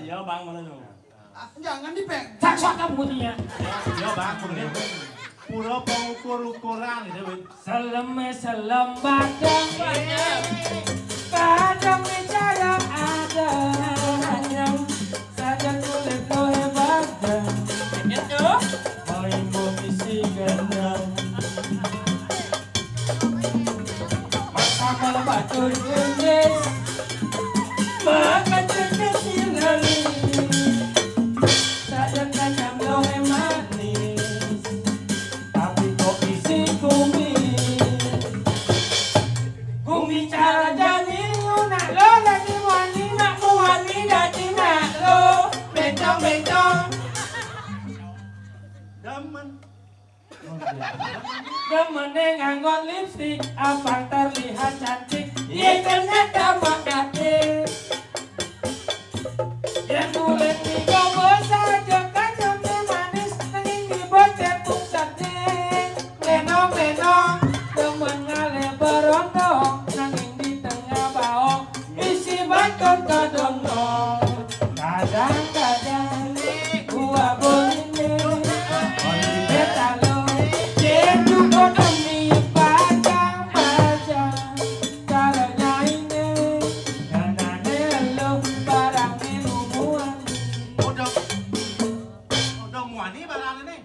Nhớ bang mana dong? Jangan dipeng. Cakap kamu dia. Ya bang, kemudian pura pengukur-ukuran gitu. Salam badang. Kadang bicara ada hanya saja kulit lo hebat dan main komisi gendang. Masa kalau batur jenis makan jenis silali saja kacang lo manis tapi kok isi Kumi cara jadi nak lo lagi wani nak jadi nak lo bencong demen nganggo lipstick apa terlihat cantik ya ternyata makatik yang kulit digowo saja kacangnya manis nanging dibotet pusatnya lenong demen ngale berondong nanging di tengah baong isi bakon kadong-dong kadang-kadang gua boleh oli betalo jeju demi pajang-pajang caranya ini ganane lo barang minuman Udah muani barang ini.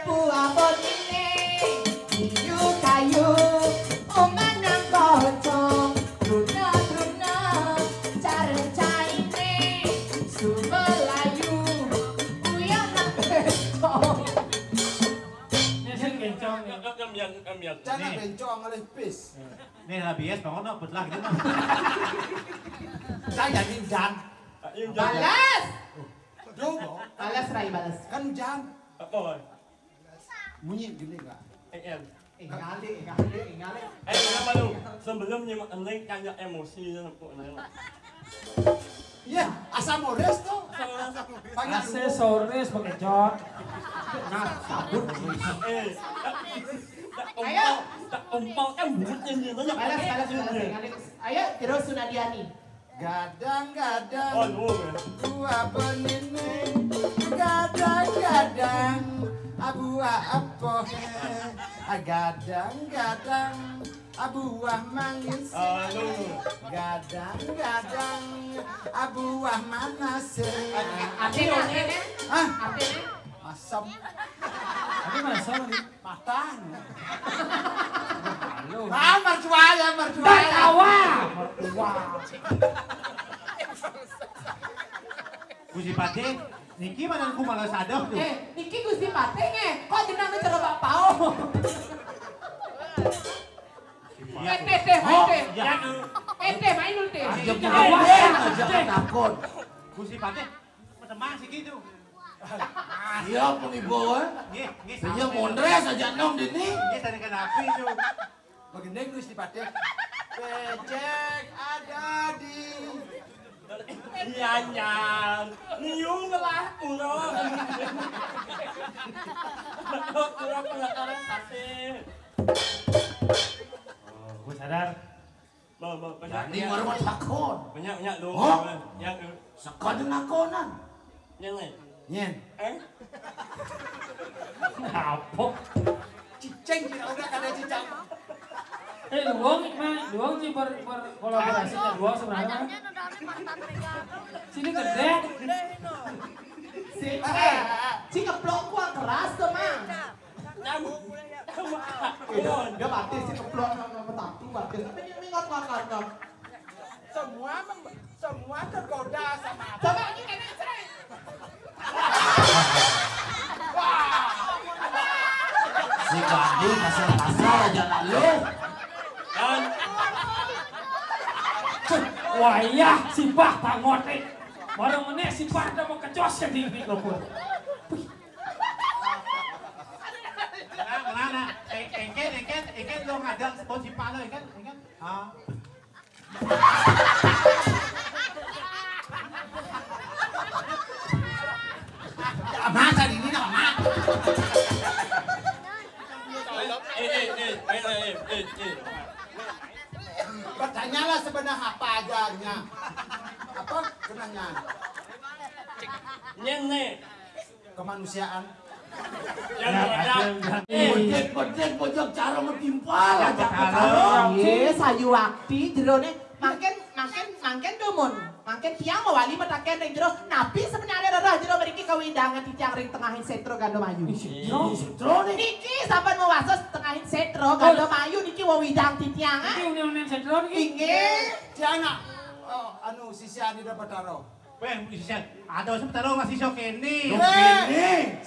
Buah bonine Iyu kayu Umanang pocong Truna Cara caine Sumelayu Uyang bencong Ini kencong Jangan bencong oleh bis. Nih lah bias bangun no, betul gitu. Saya hujan. Balas Aduh, Balas Rai balas kan hujan. Apa? Bunyi gini enggak? Ingali Kenapa lu? Sebelum nyimak link kayak emosi Iya, asam mores tuh. Banyak AC sore sebagai jod Nah, sabun. Ayo. Tak umpal kan buatnya dia banyak. Balas Ayo terus Sunadiani Gadang-gadang. Oh, lu. Buah benine. Gadang-gadang. Buah apa? Gadang-gadang. Buah manggis. Lu. Gadang-gadang. Buah manas. Artinya Hah? Artinya Asam Ini masa nih matang. Halo Mertua. Batawa mertua Gusti Pati, niki mana ku malah sadar tuh. Niki Gusti Patenge kok jenengnya cara Pak Pao teh main dulu teh Aja takut. Gusti Pati, macam sih gitu. Iya pengibawa. Nggih, Saya mondres saja nom dini. Nggih, tadi kenapa itu? Begini Gusti Patek. Becek ada di Iya nyang, niung lah ulo. Ulo pelataran kasih. Gue sadar Jadi baru takut. Banyak dong. Oh. Yang Sekadang nakonan. yang lain. Nyen. Apa? Ciceng tidak udah kada cicang. Luang sih berkolaborasi dengan Luang sebenarnya. Sini gede. si keplok gua keras tuh mang dia mati si keplok sama tatu mati tapi dia mingot. Semua tergoda sama Coba ini kena cerai. Si Bandi kasar-kasar aja nak lu. Dan Wayah si Bah pangote. Baru meneh si Bah udah mau kecos ya di lo pun. Mana? Engket lo ngadang sepon si Pak lo, engket. Ah. masa ini nak mak. Bertanyalah sebenarnya apa adanya. Apa kenanya? Nyen nih. Kemanusiaan. Bedek pojok cara ngetimpal. Ye, sayu wakti jerone mangken dumun. Mangken tiang mawali metaken ring jero. Napi sebenarnya rarah jero mriki kawidangan tiang ring tengahin setro gando mayu. Setro Niki sampean mau wasos tengahin setro gando mayu niki wawidang titiang. Iki unen setro iki. Inggih. Tiana. Oh, anu sisian di dapat taro. Weh, sisian. Ada sebentar masih sok ini.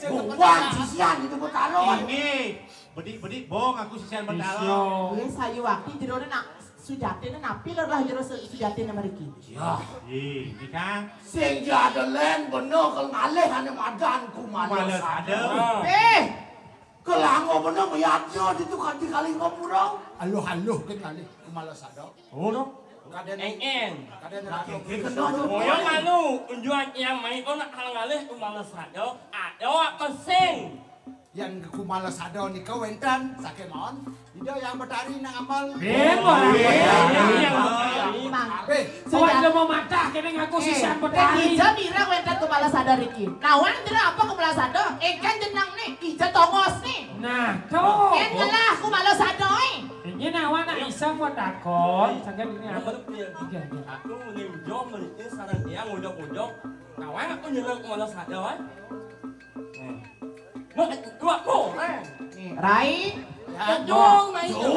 Buang sisian itu betaron. Ini. Bedik bong aku sisian bentalo. Ye, sayu wakti jerone nak sujatine napi rarah jero sujatine mriki. Ya. Ini Kang. Sing jada len bener kalau ngalih ane madan Males ada. Kelango bener meyatnya itu kan dikali ngopurau. Halo kan kali malas ada. Oh no. Kaden En. Moyong anu unjuan yang main ko nak hal ngalih umalas sado. Ado pesing. Yang ku malas ada nih kau enten sakemon. Ida yang bertari nang amal. Soalnya dia mau matah kene ngaku sisian betari. Ija mira wentan kepala sadar iki. Nawan jero apa kepala sadar? Kan jenang nih, ija tongos nih. Nah, tuh. Kan gelah kepala sadar. Ini nawan nak isa mau takon. Sakan ini apa? Aku menunjuk mereka sarang dia ngujok-ngujok. Kawan aku nyelang umalas sado. Dua mo. Rai. Jong na itu.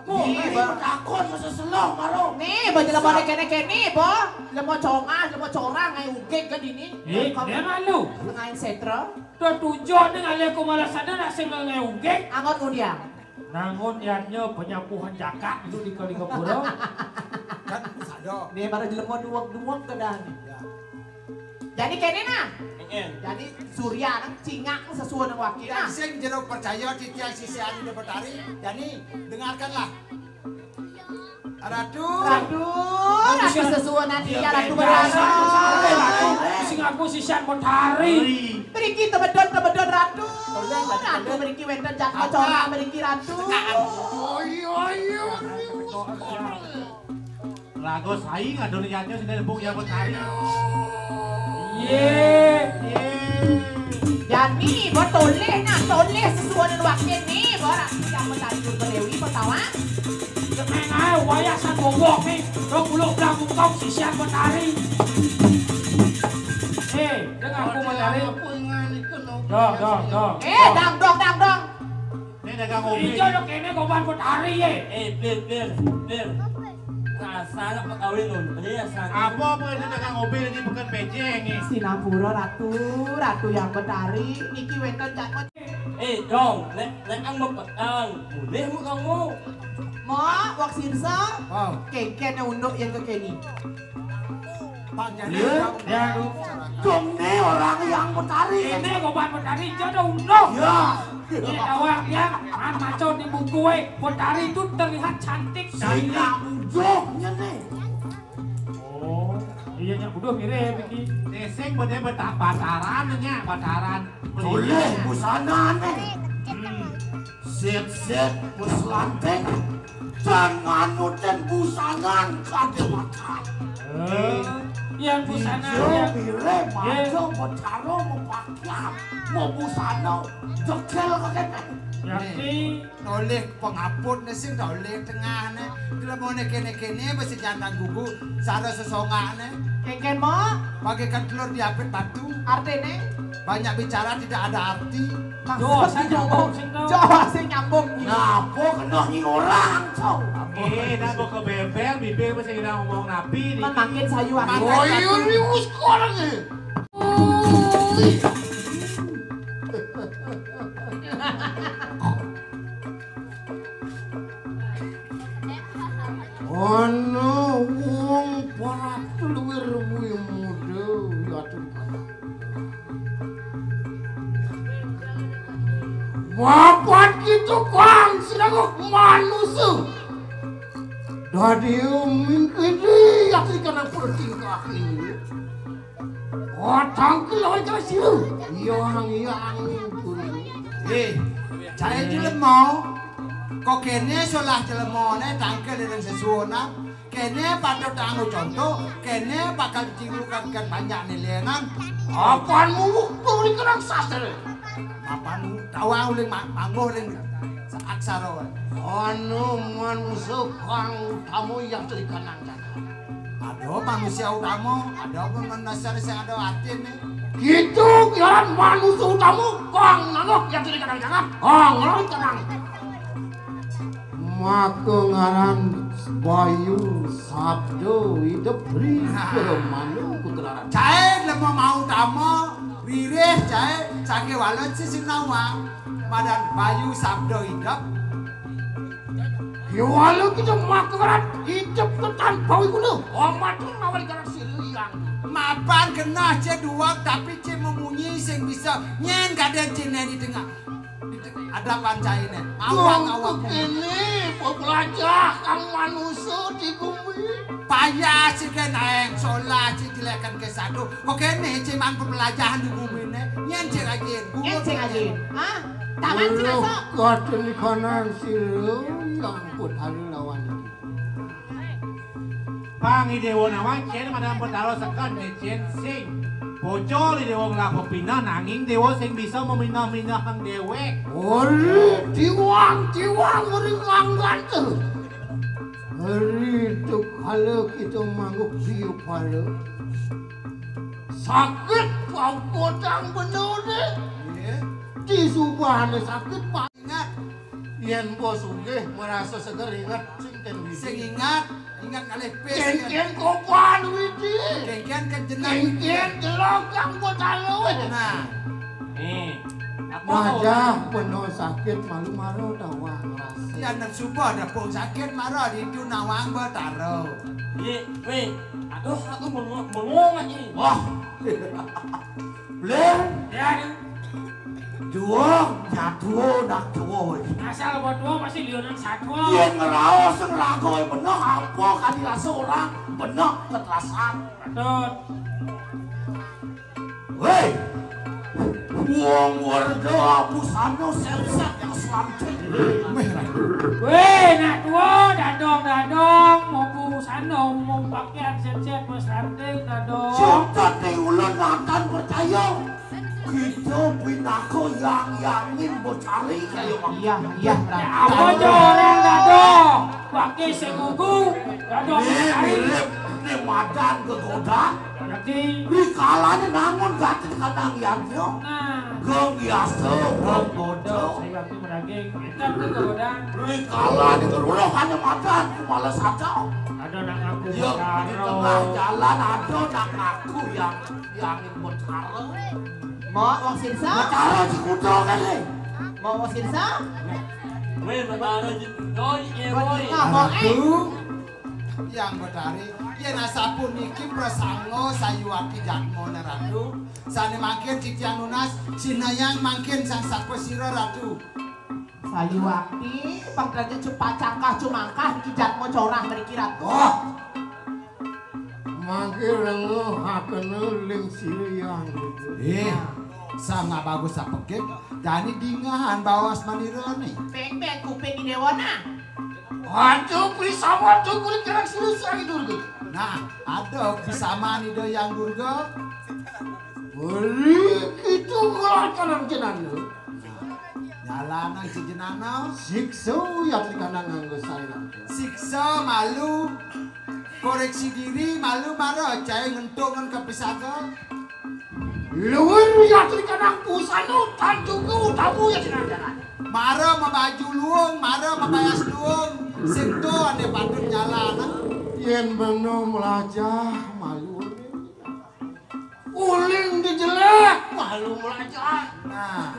Nih, takut masa seloh maro. Nih, baju lemone kene-kene, po. Lemo corang ngai ugek ke dini. Dia malu. Ngain setro. Tuh tujuan dengan aku malah sadar nak sengal ngeuge. Angon udiang. Nangun ianya penyapuhan jakak itu di kali kepuro. Kan sado. Nih, baru jelemo duwak ke dah. Jadi kene nah. Jadi Surya nang cingak sesuai dengan wakil. Yang sing jero percaya di tiang sisian di dapat tari. Yani dengarkanlah. Ratu sesuai nanti ya Ratu berasa. Sing aku sisian betari. Beriki tebedon Ratu. Ratu beriki wenten jatah corang beriki Ratu. Lagu saing adon nyanyo sing lembung ya betari. Yani toleh sesuai dengan wakil nih. Borak yang betari berdewi pertawa. Kemeng ae wayah san bobok nih. Dong uluk belakang kau sisian betari. Dengar aku betari. Dong. Dang. Ini dagang mobil. Ijo lo kene goban betari ye. Bir. Rasa nak kawin nun. Ini rasa. Apa ini dagang mobil ini bukan pejeng nih. Sinapura Ratu yang betari. Niki wenten jatah. Dong, nek ang mapatang. Mulih mo kamu. Mo, wak sirsa. Kengken na undok yang kekeni. Ya, Dong nih orang yang betari. ini goban betari jodoh undok. Ya. Ini awak yang maco di buku betari itu terlihat cantik. Sehingga ujungnya nih. Oh, iya nya udah mirip iki. Neseng bener pacaran nya, pacaran. Boleh busana nih. Set buslanteng. Jangan nuten busanan kacamata. Yang busana Ijo ya. mire majo bocaro mau pakaian mau busana jekel kakek. Yakti Oleh pengapun sing oleh tengah ne. Kalau mau kene mesti jantan gugu sada sesongane. Kengken mo, Bagaikan telur diapit batu. artene. Banyak bicara tidak ada arti. Jawa sing nyambung sing tau. Jawa sing nyambung. Ngapo kena ni orang cow. Nabo ke bebel, bibir masih kita ngomong nabi nih. Man makin sayu aku. Rius sekarang nih. Ono wong para luwir muda ya tuh. Bapak gitu kang sedang manusia. Dari mingkiri yang kena bertingkah ini. Otang keluar ke situ. Yang itu. Saya jelemo. Kok kene solah jelemone tangkel dengan sesuona. Kene patut tanggung contoh. Kene bakal dicilukan banyak nilengan. Apanmu wuktu ning kerang sastre. Apanmu tawang ling mangguh ling aksara wae. Anu manusia kang utama yang jadi kanang jalan. Ada manusia utama, ada manusia yang ada hati nih. Gitu kiaran manusia utama kang nangok yang jadi kanang jalan. Ngelorit kanang. Maka ngaran Bayu Sabdo hidup beri manu kegelaran. Cai lemo mau utama, ririh cai sake walet sing nawang. Madan Bayu Sabdo hidup. Ya walau kita makaran hidup tanpa guna. Amat ngawal karan siliang. Mapan kena ceduak tapi ce memunyi sing bisa nyen kaden cine di tengah. Ada pancaine. Awak-awak ini pebelajar kang manusia di bumi. payah si kenaeng solah si jelekan ke satu. Kok kene ce man pembelajaran di bumi ne. Nyen ce rajin. Enceng aja. Hah? Taman sih masuk. Kaden kanan silu yang pun hari lawan. Pang idewo nawang cien madam petaro sekan cien sing. Bocor idewo ngelaku pindah nanging dewo sing bisa meminah-minah hang dewek. Ori diwang meringang ganteng. Hari itu kalau kita mangguk biu pala. Sakit kau potang bener deh. Di subahane sakit pak. Ingat, Yen bos sugih merasa seger ingat sing ingat kali pes. Ken kopan widi. Kengken ke jenang. Ken delok kang botalo. Nah, Wajah penuh sakit malu-malu dawang rasa. ya nang subuh ada pun sakit marah di itu nawang betaro. Ye, weh, aduh aku bengong aja. Wah. Ler, Ya, dua, nyatuo nak tuo. Asal buat dua pasti lionan satu. Yen ngeraos ngeragoy bener apa kan dirasa orang bener keterasan. Betul. Hei. Wong warga busano selset yang selamcet. Weh, nak dua dadong mau busano mau pakaian set mas ranting dadong. Cinta diulan akan percaya. Kita pinako yang yangin bocari kayo Iya, Apa joreng dadong? Pakai segugu dadong cari. mirip ni madan kegoda. Nanti. Rikalanya namun gati kadang yangnya. Nah. Geng yasa, geng bodoh. Saya waktu menagih, kita ke godang. Rikala di kerulohannya madan, malas saja. Ada nak aku Ya, di tengah jalan ada nak aku yang yangin bocari. Mau wong sirsa? Bocari si kuda kan ni. Mau wong sirsa? weh, betara doi, ye boy. Ngomong Yang betari, yen asapun niki prasango sayuaki jatmo ratu. Sane mangkin titian nunas, sinayang mangkin sang sakwe sira ratu. Sayu wakti, pangdrajat cepat cangkah cumangkah kijat mo corah mriki ratu. Wah. Mangkir lenguh hakene ling siriang. Sama bagus apekek, jani dingahan bawas manirone. Peng kuping di dewana. Aduh, pisama tuh kulit kerang selesai itu. Nah, ada bersama nih do yang durga. Beri itu keluar kanan jenan lu. Jalan nang cijenana, Sikso ya di kanan nganggo saya. siksa malu, koreksi diri malu marah, cai ngentungan kepisaga. Luwur ya di kanan pusano tanjungku tamu ya di kanan. Marah membaju luung, marah membayas luung. Sinto ane patut jalan. Yen beno melajah malu. Uling dijelek malu melajah. Nah,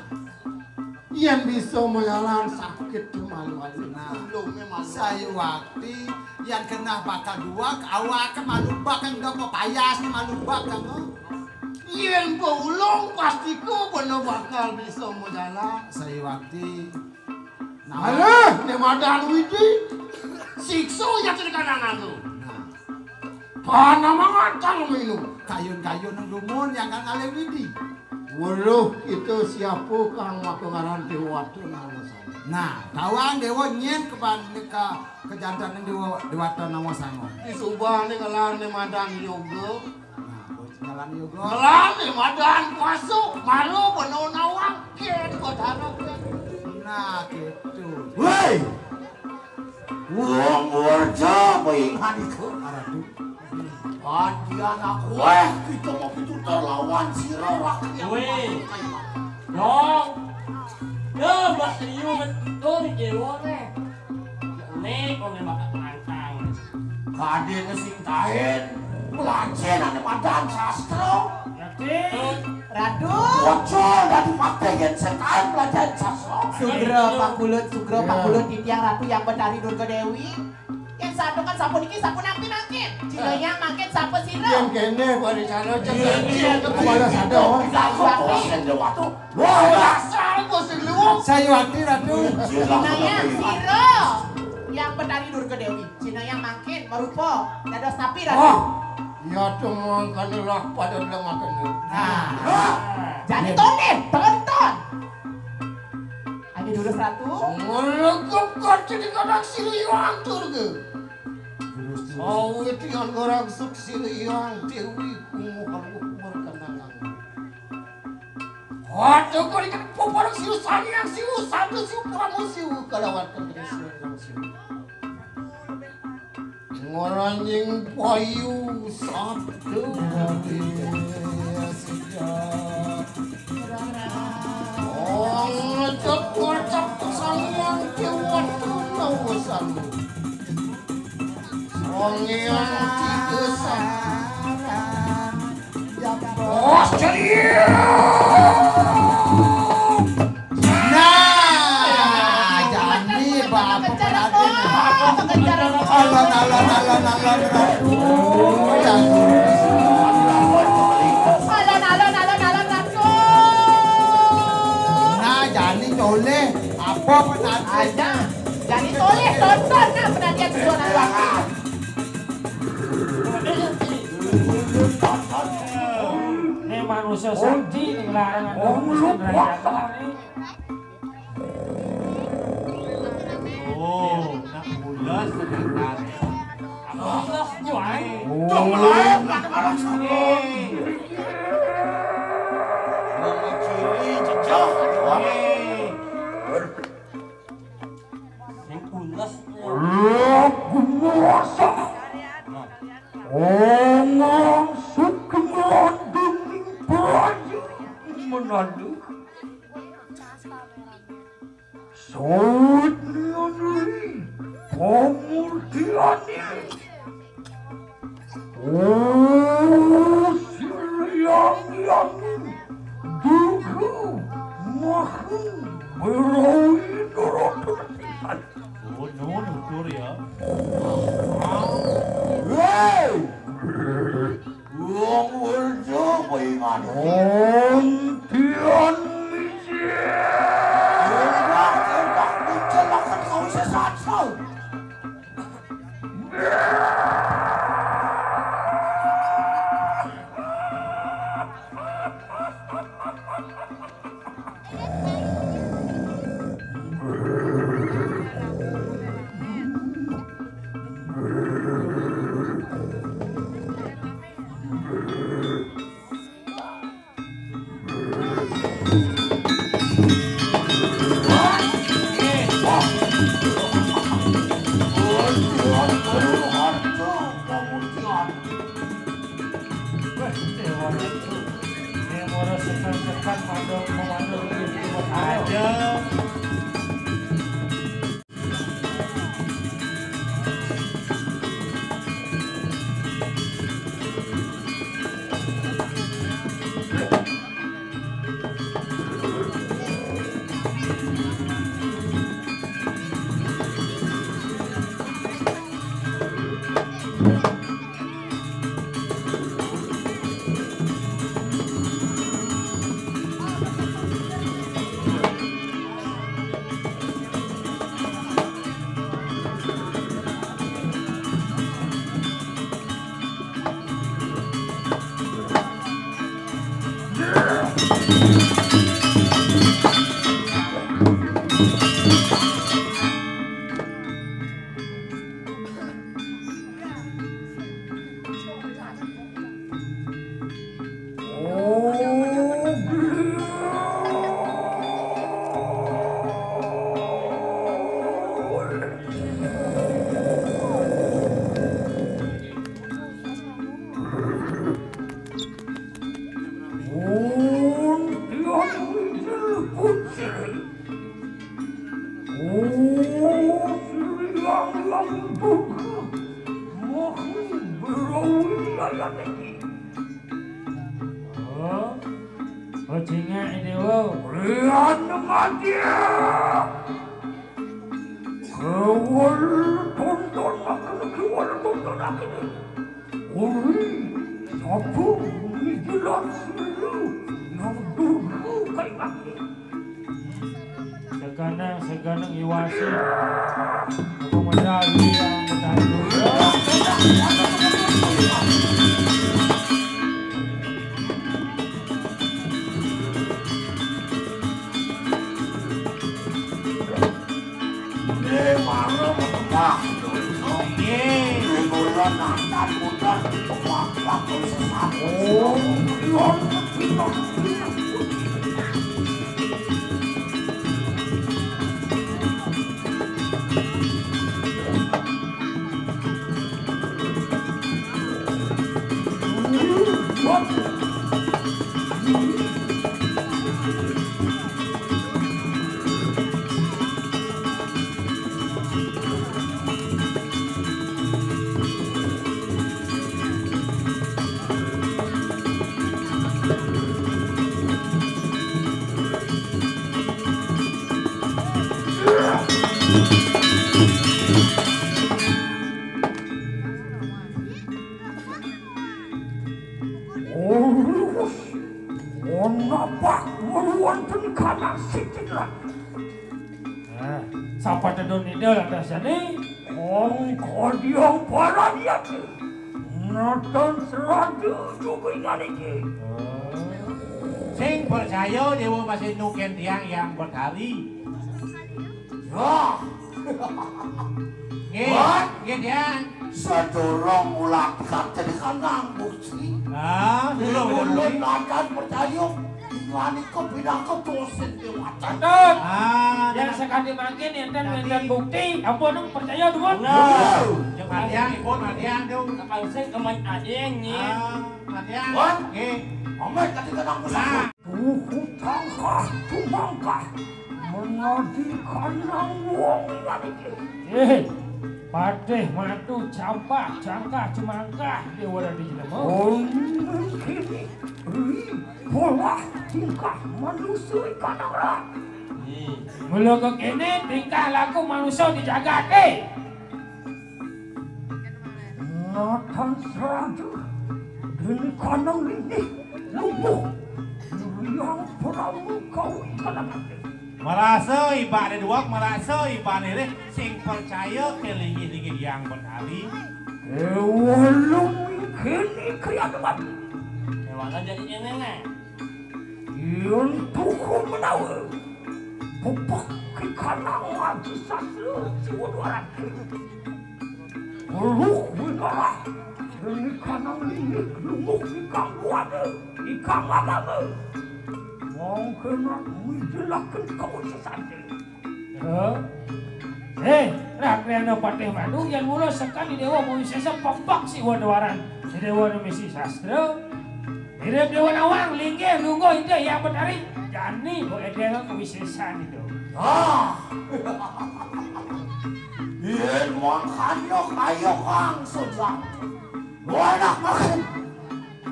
Yen bisa menyalan sakit malu aja. Nah, Ulungnya malu. saya waktu yang kena bakal dua, awak malu bakang dopo payas malu bakang. Yen ulung pastiku beno bakal bisa menjalan. Saya waktu. Alah, ne madan widi. Sikso ya di kanan aku. Nah, Pana mangatang minum. kayun-kayun nang dumun yang kang ale widi. Weruh itu siapa kang makungaran dewatu nama saya. Nah, tawang dewa nyen ke kejantan yang dewa dewata nama sango. Di subah ni kalan ne madan yoga. Nah, Jalan juga. Ngelani madan masuk, malu penuh nawang, kien kodana kien. Nah gitu. Woi, wong warja baingan itu. Adian aku, kita mau itu terlawan siro rakyat. Weh, dong. Ya, mas Rio betul jewone. Nek, kau nembak mantang. Kade ngesintain, belajar ada madan sastro. Yakin? Radu. Bocor dari mateyan setan belajar sastro. Sugro Pakulut Titiang Ratu yang Betari Durga Dewi. Yang satu kan sapu niki sapu nampi makin. Cinonya makin sapu siro. Yang kene pada sana Iya, Kepala sado. Wah, dasar bos lu. Sayuwati Ratu. Cinonya siro. Yang Betari Durga Dewi. Cinonya makin merupo. Dados napi Ratu. Ya cuma kanulah pada lemah kanu. Nah. Jadi tonton. Ayo durus Ratu. Ngelengkap kacau di kadang siliwang turga. Awet yang orang suk siliwang dewi kumuhan umur kenangan. Waduh kau ikan poporok siu sayang siu satu siu pramu siu kalawat terkena siu. Ngoranying payu sabtu ngecap sayang kewat nawasan songian tigesan bos ceria nah jadi bapak peraden alon Ratu alon Ratu nah jadi toleh apa penanti Ada. Jadi toleh tonton nah penantian zona waktu. Ini manusia sakti nih larangan dong derajat nih. Oh, nak mulas sedangkan. Mulas jual. Dong lain kan malah sama. Ciri jejak. Yang mulas. Penguasa. Omong sukman denging praja menadu. Saudnianri pamurtiani. Oh, silayang-yangin dugu mahun berawi dorot-dorotan. Oh, no, utur ya. Hey! Wong warja baingan. Ontian misir. Enak dicelakan kau sesat-sat. Sri. Oh, Sri yang buka. Mohon berwilayah lagi. Oh, Ojinga ini wo. Rian Madia. Kewal tonton aku. Oi, sapu ini jelas dulu. Yang dulu kayak lagi. Seganang iwasi. Aku medali yang medali. Sapa tedon ide atasane Ong kodiong paradiat. Nonton seradu juga ingat. Sing percaya dewa masih nuken tiang yang bertali. Ya, Nggih tiang. sedorong ulah dikate kanang bukti. Ah, Ulun dulu. nakan percaya ingani kepindah dosen dewatan. Tut. Ah, Yang sekali makin enten bukti, ampun percaya dulu. Yang matiang ipun matiang dong. Kalau saya kemain adeng nih. Ah, matiang. Wan. Nggih. Amat tadi kanang pusaka. Tangkah, tumangkah. Menadi kanang wong ingani. Patih matu campah jangkah cemangkah dewa di jelema. Oh, kini pola tingkah manusia kanang ra. Mula kok kene tingkah laku manusia dijagake. Nathan seradu gini kanang ini lumpuh. Yang peramu kau kanang ate. Merasa iba ada dua, merasa iba ini sing percaya kelingi-lingi yang bertali. Walung kini kaya depan. Hewan jadi nenek. Yang tuku menawa. Pupak ke kanang ngaji sasra siwa duaran. Uluk winara. Gini kanang ini lumpuh ikang buada. Ikang agama. Wong kena menjelaskan kau sesati. Rakrena patih madu yang mula sekali dewa mawisesa pembak si wadawaran. Si dewa misi sastra. Mirip dewa nawang linggih lungguh itu yang bertari. Jani bo edel kewisesan itu. Yen makanya kayo kang sujang. Wanak makin.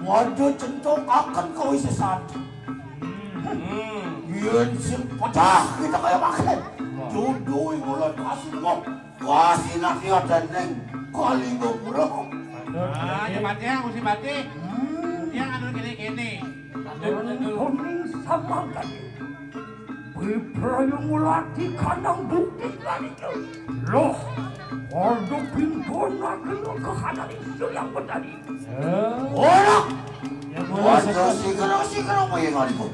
Wadu centong akan kewisesan. Yen sing pecah kita kaya makin. Jodoh mulan kasih mo. Kasih nak dia dendeng. Kalingo pura. Ah, yang matiang mesti mati. Yang anu kene-kene. Kuning sama kali. Piprayong mulati kanang bukti kali itu. Loh, wado pintu nakin ke kanan itu yang bertadi. Orang, Yang mula sekali. sigara mo yung ano.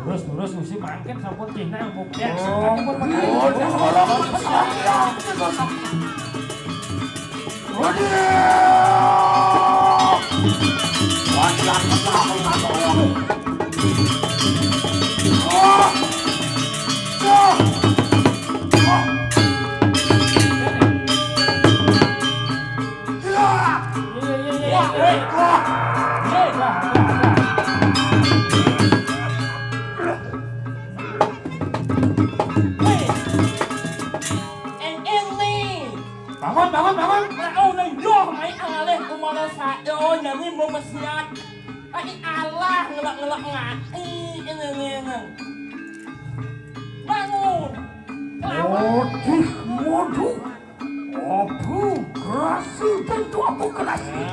Terus mesti mangken sampun Cina bukti. ngelak-ngelak ngati ini. Bangun. Kenapa? Otih modu. Abu kerasi tentu abu kerasi.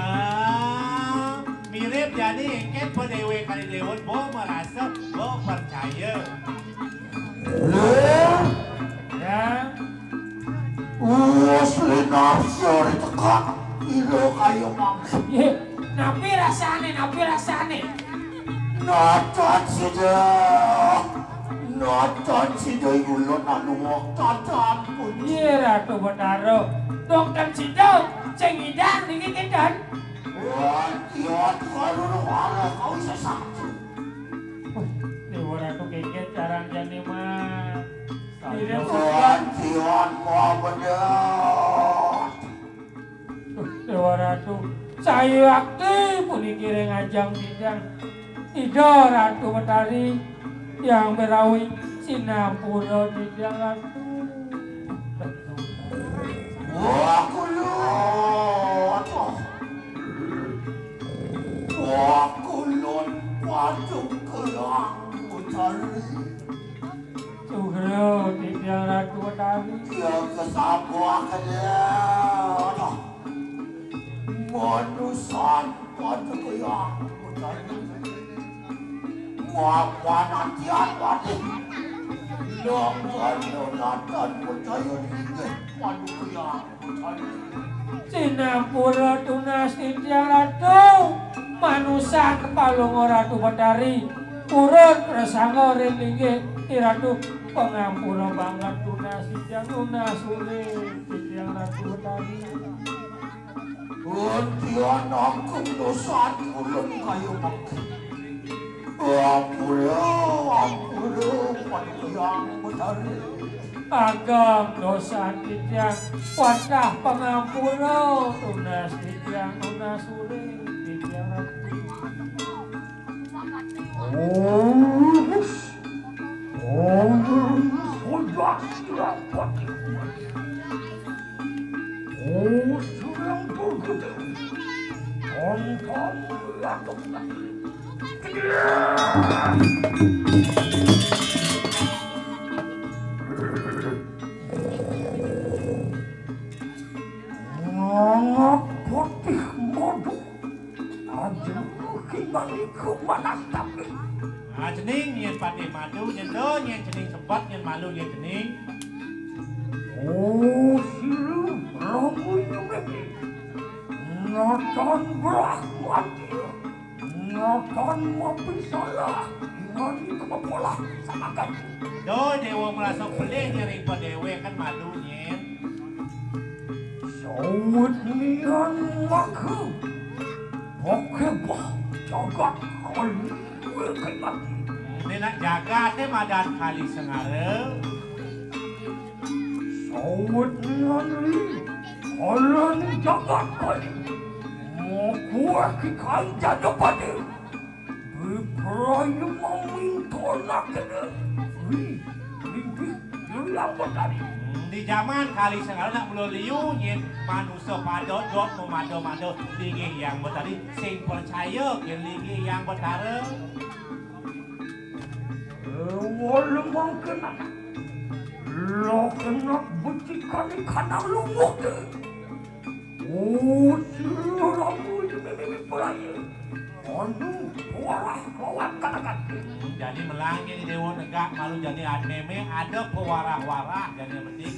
Mirip jadi engket pedewe kali dewon bo merasa bo percaya. Ya. Asli nafsu ditekan. Ilo kayu mangsa. Ye, napi rasane. Natan sida ulun anu wektan pun. Ye Ratu Betara. Dokter Sidau sing ngidang niki kinten. Wah, iya kalau ora kau isa satu. Dewa Ratu keket carang jane mah. Tian mau bener. Dewa Ratu, saya waktu puniki ngajang bidang. Tidak Ratu Betari yang berawi Sinapura bidang Ratu. Wah, kulun patung kelang Betari. Sugro bidang Ratu Betari. Yang kesabuah kena manusan patung kelang Betari. Muapan tian wadi. Nonton Nonatan percaya diri patung kelang Betari. Sinapura tunas bidang Ratu. Manusan palung Ratu Betari. Urut prasangga ringgih Ratu pengampura banget tunas bidang tunas urip bidang Ratu Betari. Tian aku dosan ulun kayu mangsa. Ampura patung kelang Betari. Agam dosa bidang wadah pengampura tunas bidang tunas urip bidang Ratu. Sudah dapat. Sudah begitu. Tonton latuk. Anak putih madu. Aduh, kibaliku manatap. Cening nyen pati madu nyen do nyen cening sempat nyen malu nyen cening. Silu rambunya bebe. Natan berahmati. Natan mabisalah. Ingani kepala sama kan. Do dewa merasa pelih nyering pedewe kan malu nyen. Sawit nian maku. Oke bah. Jagat kali. Welkai mati. Ini nak jaga teh madan kali sengareu. Sawit nian li. Alan jagat kali. Mau kuah kikai jatuh pada. Berperaya meminta nak kena. Limpih yang Betari. Di zaman kali sengareu nak belum liu nyen manusia padot dot memado-mado linggih yang Betari sing percaya yang linggih yang Betara. Walau kena. Lo kena becikan ikan lumuk deh. Silu rambunya bebe peraya. Aduh, warah kawan katakan. Jadi melangnya di dewa negak malu jadi meme ada pewarah-warah dan yang penting